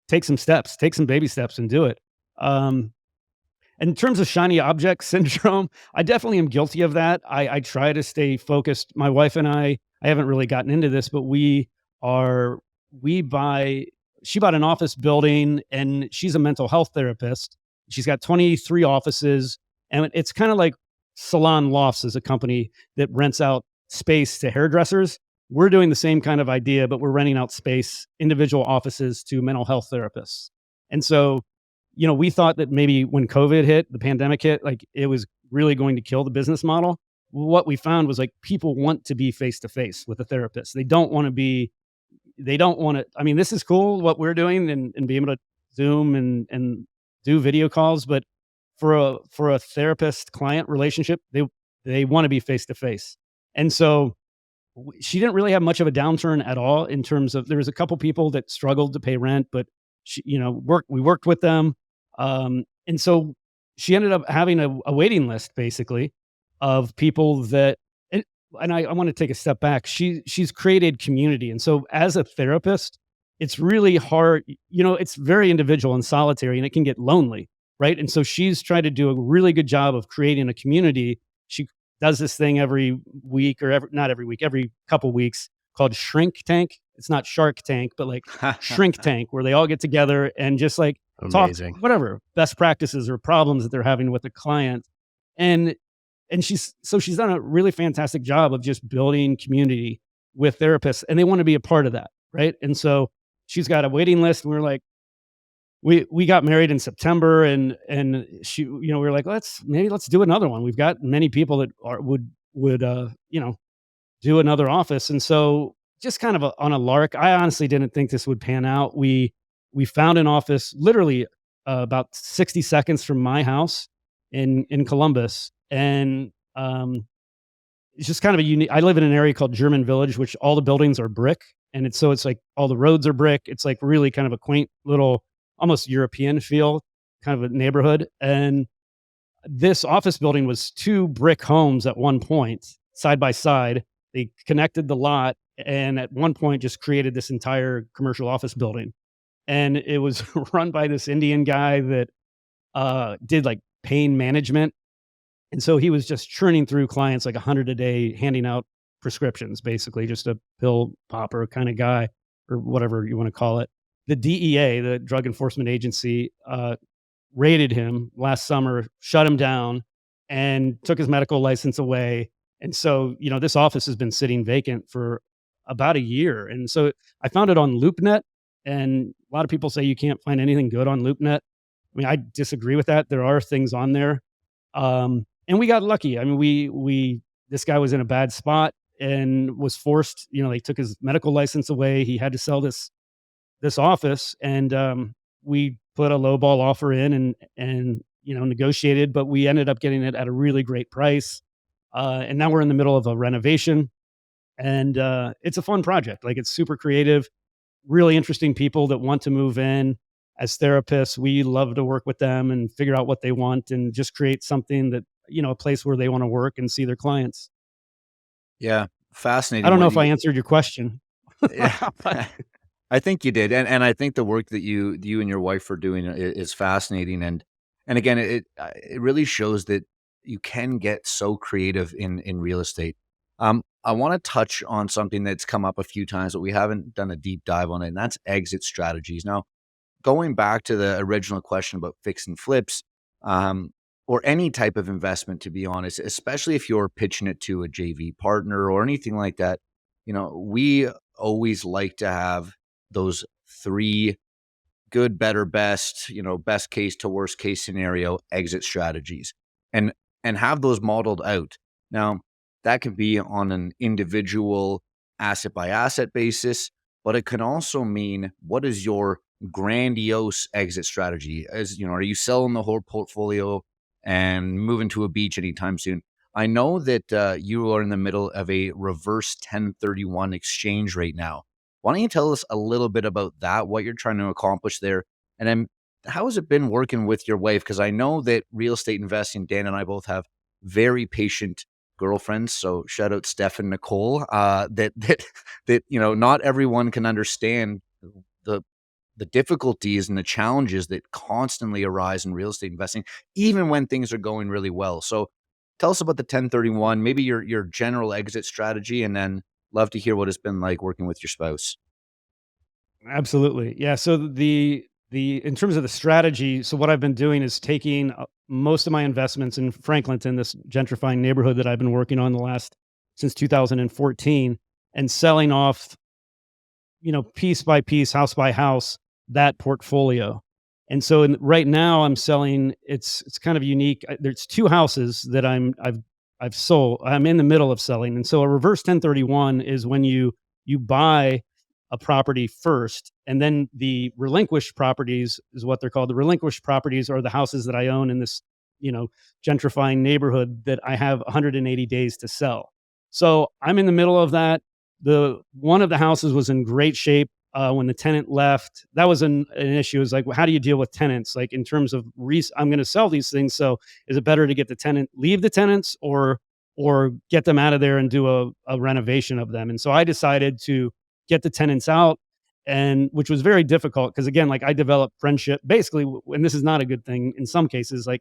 take some steps, take some baby steps and do it. Um, in terms of shiny object syndrome, I definitely am guilty of that. I try to stay focused. My wife and I haven't really gotten into this, but are, we buy, she bought an office building and she's a mental health therapist. She's got 23 offices, and it's kind of like Salon Lofts is a company that rents out space to hairdressers. We're doing the same kind of idea, but we're renting out space, individual offices to mental health therapists. And so, we thought that maybe when COVID hit, the pandemic hit, like it was really going to kill the business model. What we found was like people want to be face to face with a therapist. They don't want to, I mean, this is cool what we're doing and be able to Zoom and do video calls, but for a therapist client relationship, they want to be face to face. And so she didn't really have much of a downturn at all in terms of, there was a couple people that struggled to pay rent, but we worked with them. And so she ended up having a waiting list basically of people that, and I want to take a step back. She's created community. And so as a therapist, it's really hard, it's very individual and solitary and it can get lonely. Right. And so she's tried to do a really good job of creating a community. She does this thing every week or not every week, every couple weeks called Shrink Tank. It's not Shark Tank, but like Shrink Tank, where they all get together and just like talk, Amazing. whatever, best practices or problems that they're having with the client. And she's done a really fantastic job of just building community with therapists, and they want to be a part of that, right? And so she's got a waiting list, and we're like, we got married in September, and she, we were like, let's do another one. We've got many people that would do another office. And so just kind of on a lark, I honestly didn't think this would pan out. We found an office literally about 60 seconds from my house in Columbus. And it's just kind of a unique, I live in an area called German Village, which all the buildings are brick. And it's like all the roads are brick. It's like really kind of a quaint little, almost European feel, kind of a neighborhood. And this office building was two brick homes at one point, side by side. They connected the lot, and at one point just created this entire commercial office building. And it was run by this Indian guy that did like pain management. And so he was just churning through clients like 100 a day, handing out prescriptions, basically just a pill popper kind of guy, or whatever you want to call it. The DEA, the Drug Enforcement Agency, raided him last summer, shut him down, and took his medical license away. And so, this office has been sitting vacant for about a year. And so I found it on LoopNet, and a lot of people say you can't find anything good on LoopNet. I mean, I disagree with that. There are things on there. And we got lucky. I mean, this guy was in a bad spot and was forced, they took his medical license away. He had to sell this office, and we put a lowball offer in and negotiated, but we ended up getting it at a really great price. And now we're in the middle of a renovation, and it's a fun project. Like, it's super creative, really interesting people that want to move in. As therapists, we love to work with them and figure out what they want and just create something that, a place where they want to work and see their clients. Yeah, fascinating. I don't know if I answered your question. Yeah, I think you did, and I think the work that you and your wife are doing is fascinating, and again, it really shows that you can get so creative in real estate. I want to touch on something that's come up a few times, but we haven't done a deep dive on it, and that's exit strategies. Now, going back to the original question about fix and flips, or any type of investment, to be honest, especially if you're pitching it to a JV partner or anything like that, we always like to have those 3 good, better, best, best case to worst case scenario exit strategies, and have those modeled out. Now, that can be on an individual asset by asset basis, but it can also mean, what is your grandiose exit strategy? Are you selling the whole portfolio and moving to a beach anytime soon? I know that you are in the middle of a reverse 1031 exchange right now. Why don't you tell us a little bit about that, what you're trying to accomplish there? And then how has it been working with your wife? Because I know that real estate investing, Dan and I both have very patient girlfriends. So shout out Steph and Nicole, that not everyone can understand the difficulties and the challenges that constantly arise in real estate investing, even when things are going really well. So tell us about the 1031, maybe your general exit strategy, and then love to hear what it's been like working with your spouse. Absolutely. Yeah. So in terms of the strategy, so what I've been doing is taking most of my investments in Franklinton, this gentrifying neighborhood that I've been working on since 2014, and selling off, piece by piece, house by house, that portfolio. And so right now I'm selling, it's kind of unique. There's 2 houses that I've sold. I'm in the middle of selling. And so a reverse 1031 is when you buy a property first, and then the relinquished properties is what they're called. The relinquished properties are the houses that I own in this, gentrifying neighborhood that I have 180 days to sell. So I'm in the middle of that. One of the houses was in great shape. When the tenant left, that was an issue. Is like, well, how do you deal with tenants? Like, in terms of I'm going to sell these things. So is it better to get leave the tenants, or get them out of there and do a renovation of them? And so I decided to get the tenants out, and which was very difficult because, again, like, I developed friendship basically, and this is not a good thing in some cases. Like,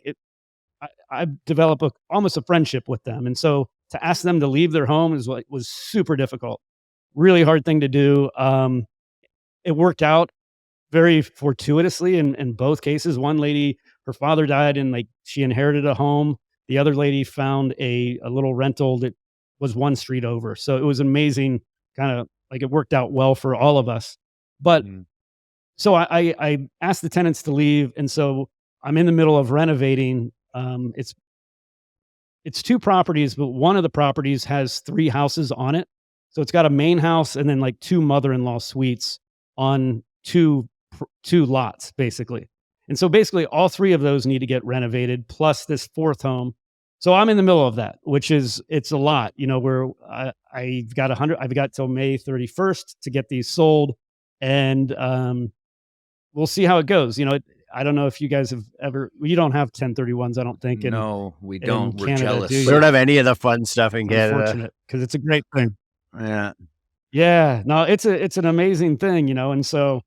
I developed almost a friendship with them. And so to ask them to leave their home was super difficult, really hard thing to do. It worked out very fortuitously in both cases. One lady, her father died and like she inherited a home. The other lady found a little rental that was one street over. So it was amazing, kind of like it worked out well for all of us. But Mm. so I asked the tenants to leave, and so I'm in the middle of renovating. It's two properties, but one of the properties has three houses on it. So it's got a main house and then like two mother-in-law suites on two lots, basically. And so basically all three of those need to get renovated, plus this fourth home. So I'm in the middle of that, which is it's a lot, where I've got till May 31st to get these sold, and we'll see how it goes. I don't know if you guys have ever. You don't have 1031s, I don't think. No, we in don't. We're Canada, jealous. do We you? don't have any of the fun stuff in Canada. Unfortunate, because it's a great thing. Yeah. Yeah, no, it's an amazing thing, and so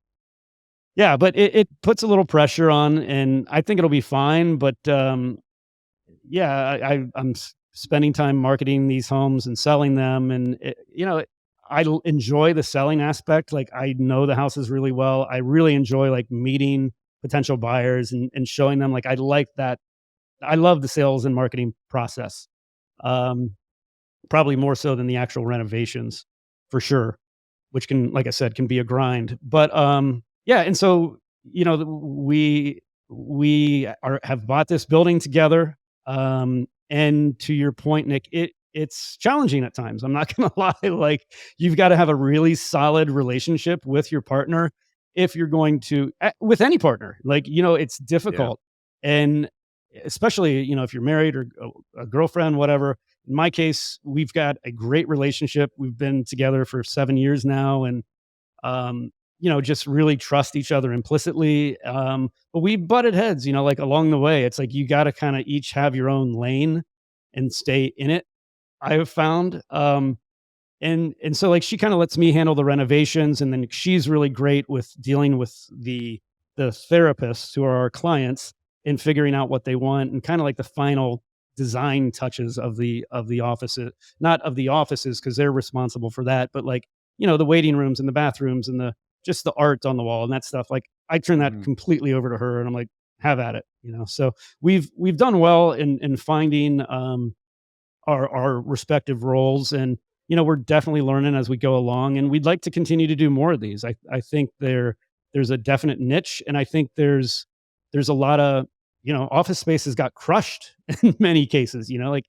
yeah, but it puts a little pressure on, and I think it'll be fine. But yeah, I'm spending time marketing these homes and selling them, and enjoy the selling aspect. Like I know the houses really well. I really enjoy like meeting potential buyers and showing them like I like that. I love the sales and marketing process. Um, Probably more so than the actual renovations, for sure, which can, like I said, can be a grind. But yeah, and so we have bought this building together. And to your point, Nick, it's challenging at times. I'm not gonna lie. Like you've got to have a really solid relationship with your partner if you're going to with any partner. Like it's difficult, and especially if you're married or a girlfriend, whatever. In my case, we've got a great relationship. We've been together for 7 years now, and just really trust each other implicitly. But we butted heads, like along the way. It's like you got to kind of each have your own lane and stay in it. I have found, and so like she kind of lets me handle the renovations, and then she's really great with dealing with the therapists who are our clients and figuring out what they want and kind of like the final design touches of the offices, not of the offices because they're responsible for that, but like the waiting rooms and the bathrooms and the just the art on the wall and that stuff. Like I turn that completely over to her, and I'm like, have at it. So we've done well in finding our respective roles, and we're definitely learning as we go along, and we'd like to continue to do more of these. I think there's a definite niche, and I think there's a lot of office spaces got crushed in many cases. Like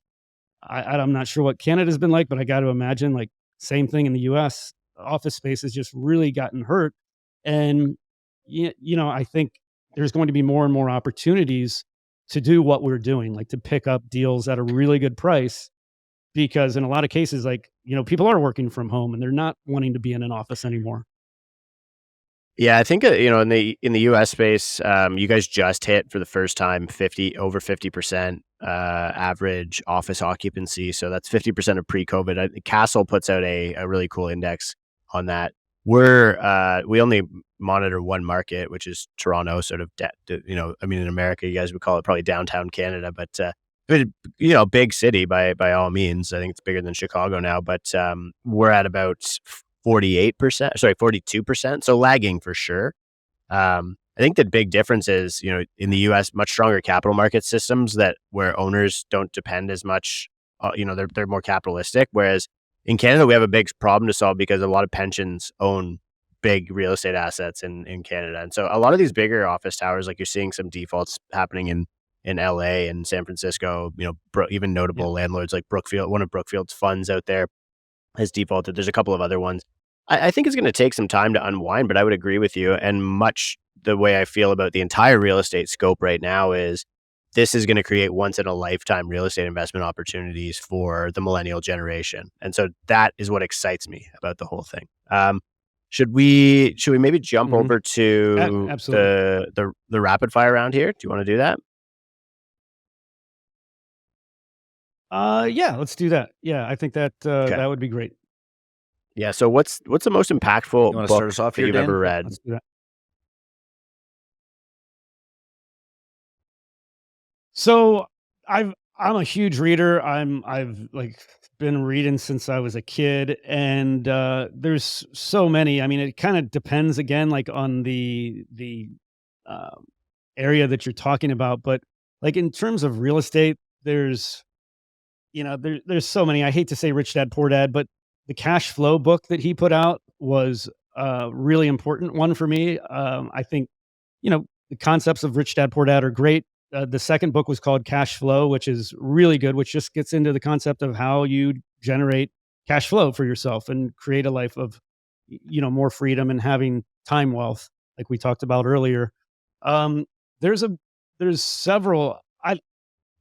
I'm not sure what Canada's been like, but I got to imagine like same thing in the U.S. Office space has just really gotten hurt, and I think there's going to be more and more opportunities to do what we're doing, like to pick up deals at a really good price, because in a lot of cases, like people are working from home and they're not wanting to be in an office anymore. Yeah, I think in the U.S. space, you guys just hit for the first time over 50% average office occupancy. So that's 50% of pre-COVID. Castle puts out a really cool index on that. We only monitor one market, which is Toronto. Sort of, in America, you guys would call it probably downtown Canada, but big city by all means. I think it's bigger than Chicago now, but we're at about 42%, so lagging for sure. I think the big difference is, in the US, much stronger capital market systems where owners don't depend as much, they're more capitalistic. Whereas in Canada, we have a big problem to solve because a lot of pensions own big real estate assets in Canada. And so a lot of these bigger office towers, like you're seeing some defaults happening in LA and San Francisco, even notable landlords like Brookfield, one of Brookfield's funds out there has defaulted. There's a couple of other ones. I think it's going to take some time to unwind, but I would agree with you. And much the way I feel about the entire real estate scope right now is this is going to create once in a lifetime real estate investment opportunities for the millennial generation. And so that is what excites me about the whole thing. Should we maybe jump over to Absolutely. the rapid fire round here? Do you want to do that? Yeah, let's do that. Yeah, I think that that would be great. Yeah. So what's the most impactful book start us off that here, you've Dan? ever read? Let's do that. So I'm a huge reader. I've like been reading since I was a kid, and there's so many. I mean, it kind of depends again, like on the uh, area that you're talking about. But like in terms of real estate, there's there's so many. I hate to say Rich Dad Poor Dad, but the cash flow book that he put out was a really important one for me. I think the concepts of Rich Dad Poor Dad are great. The second book was called Cash Flow, which is really good, which just gets into the concept of how you generate cash flow for yourself and create a life of, more freedom and having time wealth, like we talked about earlier. Um, there's a there's several.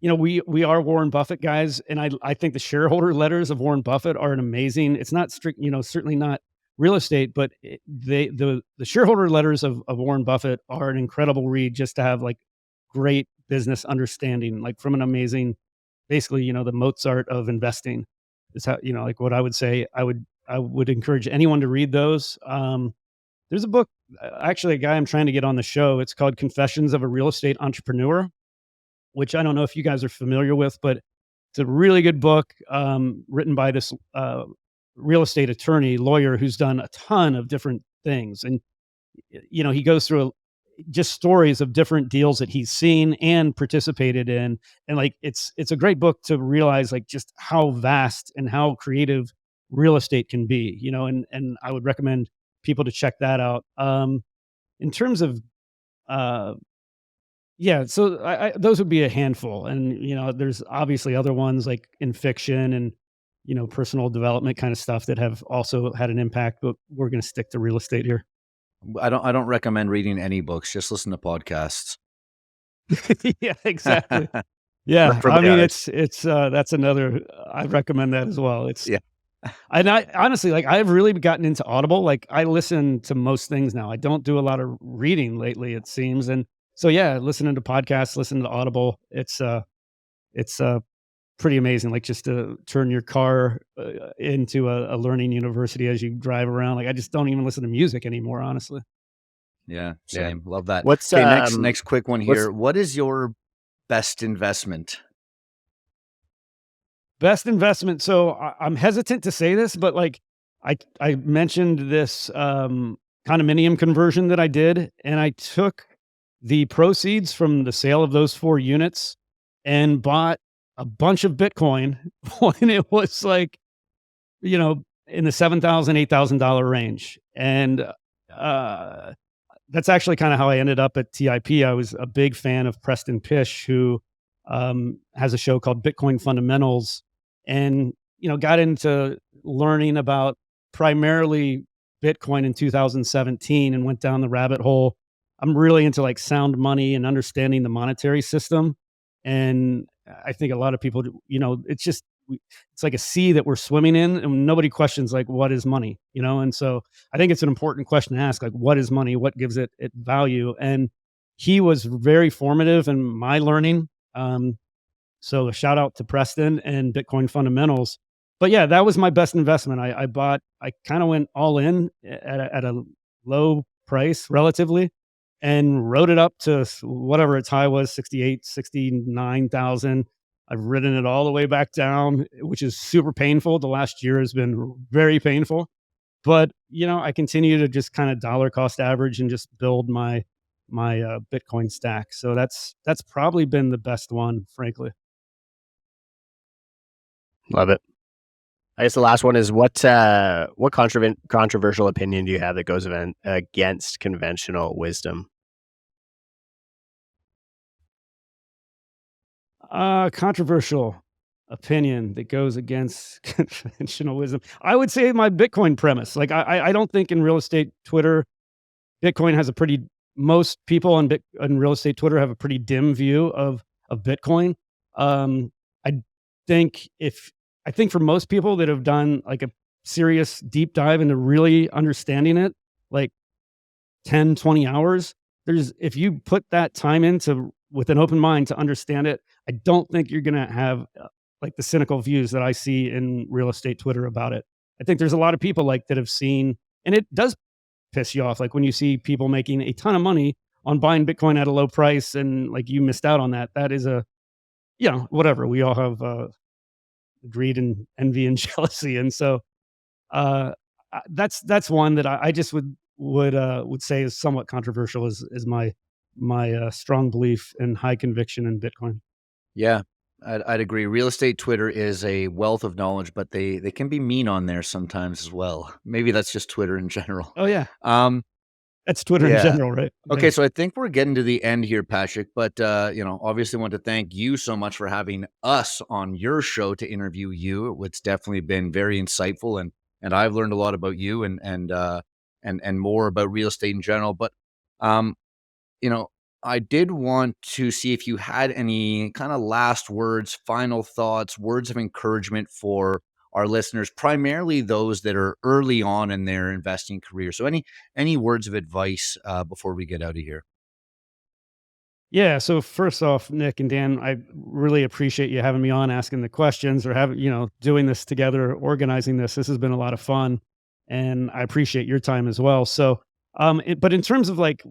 We are Warren Buffett guys, and I think the shareholder letters of Warren Buffett are an amazing. It's not strict, certainly not real estate, but the shareholder letters of Warren Buffett are an incredible read just to have like great business understanding, like from an amazing, basically, the Mozart of investing is how, like what I would say. I would encourage anyone to read those. There's a book, actually, a guy I'm trying to get on the show. It's called Confessions of a Real Estate Entrepreneur, which I don't know if you guys are familiar with, but it's a really good book, written by this real estate attorney, lawyer who's done a ton of different things. And, he goes through just stories of different deals that he's seen and participated in. And like, it's a great book to realize like just how vast and how creative real estate can be, and I would recommend people to check that out. In terms of, uh, yeah, so those would be a handful, and there's obviously other ones like in fiction and personal development kind of stuff that have also had an impact. But we're going to stick to real estate here. I don't recommend reading any books. Just listen to podcasts. Yeah, exactly. Yeah, For I mean beginners. it's that's another. I recommend that as well. It's Yeah. And I honestly, like, I've really gotten into Audible. Like, I listen to most things now. I don't do a lot of reading lately, it seems. And so, yeah, listening to podcasts, listening to Audible, it's pretty amazing. Like, just to turn your car into a learning university as you drive around. Like, I just don't even listen to music anymore, honestly. Yeah, Yeah. same. Love that. What's Okay, next quick one what's here. What is your best investment? Best investment. So I'm hesitant to say this, but like I mentioned this condominium conversion that I did, and I took the proceeds from the sale of those 4 units and bought a bunch of Bitcoin when it was like, in the $7,000 $8,000 range. And that's actually kind of how I ended up at TIP. I was a big fan of Preston Pish, who has a show called Bitcoin Fundamentals, and got into learning about primarily Bitcoin in 2017 and went down the rabbit hole. I'm really into like sound money and understanding the monetary system, and I think a lot of people, it's just it's like a sea that we're swimming in, and nobody questions like what is money, and so I think it's an important question to ask, like what is money, what gives it value. And he was very formative in my learning. So a shout out to Preston and Bitcoin Fundamentals. But yeah, that was my best investment. I kind of went all in at a low price relatively, and rode it up to whatever its high was, 68, 69,000. I've ridden it all the way back down, which is super painful. The last year has been very painful, but I continue to just kind of dollar cost average and just build my Bitcoin stack. So that's probably been the best one, frankly. Love it. I guess the last one is what controversial opinion do you have that goes against conventional wisdom? Controversial opinion that goes against conventional wisdom. I would say my Bitcoin premise. Like I don't think in real estate Twitter, Bitcoin has most people on real estate Twitter have a pretty dim view of Bitcoin. I think for most people that have done like a serious deep dive into really understanding it, like 10, 20 hours, if you put that time into with an open mind to understand it, I don't think you're going to have like the cynical views that I see in real estate Twitter about it. I think there's a lot of people like that have seen, and it does piss you off. Like when you see people making a ton of money on buying Bitcoin at a low price and like you missed out on that. That is whatever. We all have greed and envy and jealousy, and so uh, that's one that I just would say is somewhat controversial. Is my strong belief and high conviction in Bitcoin. Yeah, I'd agree. Real estate Twitter is a wealth of knowledge, but they can be mean on there sometimes as well. Maybe that's just Twitter in general. Oh yeah, Um, that's Twitter in yeah. general, right? Okay, Yeah. so I think we're getting to the end here, Patrick. But obviously, want to thank you so much for having us on your show to interview you. It's definitely been very insightful, and I've learned a lot about you and more about real estate in general. But um, you know, I did want to see if you had any kind of last words, final thoughts, words of encouragement for our listeners, primarily those that are early on in their investing career. So any words of advice before we get out of here? Yeah. So first off, Nick and Dan, I really appreciate you having me on, asking the questions, or having doing this together, organizing this. This has been a lot of fun, and I appreciate your time as well. So, but in terms of like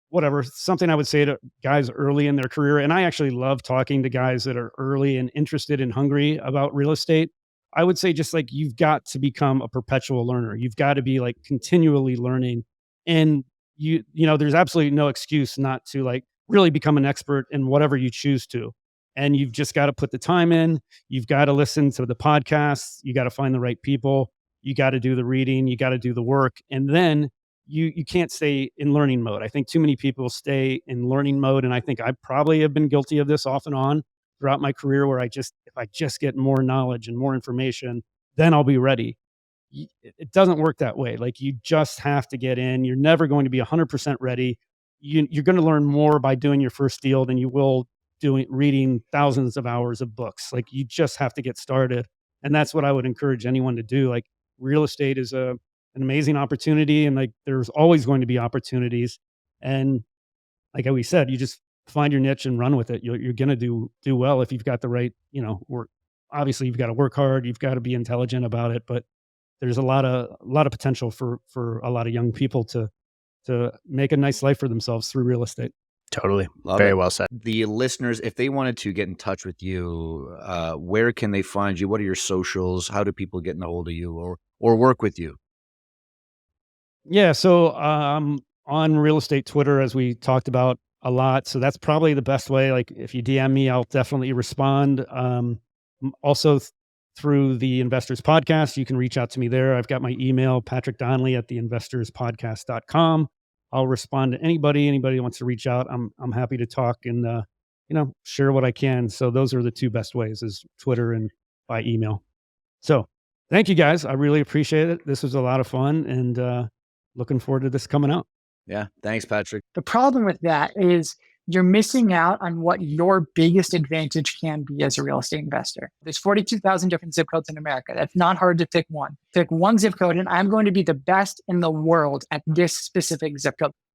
whatever, something I would say to guys early in their career, and I actually love talking to guys that are early and interested and hungry about real estate. I would say just like you've got to become a perpetual learner. You've got to be like continually learning, and there's absolutely no excuse not to like really become an expert in whatever you choose to. And you've just got to put the time in. You've got to listen to the podcasts. You got to find the right people. You got to do the reading. You got to do the work. And then you can't stay in learning mode. I think too many people stay in learning mode. And I think I probably have been guilty of this off and on throughout my career where if I just get more knowledge and more information, then I'll be ready. It doesn't work that way. Like you just have to get in. You're never going to be 100% ready. You're going to learn more by doing your first deal than you will doing reading thousands of hours of books. Like you just have to get started, and that's what I would encourage anyone to do. Like real estate is an amazing opportunity, and like there's always going to be opportunities. And like we said, you just find your niche and run with it. You're going to do well if you've got the right work. Obviously, you've got to work hard. You've got to be intelligent about it, but there's a lot of potential for a lot of young people to make a nice life for themselves through real estate. Totally. Love Very it. well said. The listeners, if they wanted to get in touch with you, where can they find you? What are your socials? How do people get in a hold of you or work with you? Yeah, so on real estate Twitter, as we talked about a lot. So that's probably the best way. Like if you DM me, I'll definitely respond. Also through the Investors Podcast, you can reach out to me there. I've got my email, Patrick Donley at theinvestorspodcast.com. I'll respond to anybody who wants to reach out. I'm happy to talk and share what I can. So those are the two best ways: is Twitter and by email. So thank you guys. I really appreciate it. This was a lot of fun, and looking forward to this coming out. Yeah. Thanks, Patrick. The problem with that is you're missing out on what your biggest advantage can be as a real estate investor. There's 42,000 different zip codes in America. That's not hard to pick one. Pick one zip code, and I'm going to be the best in the world at this specific zip code.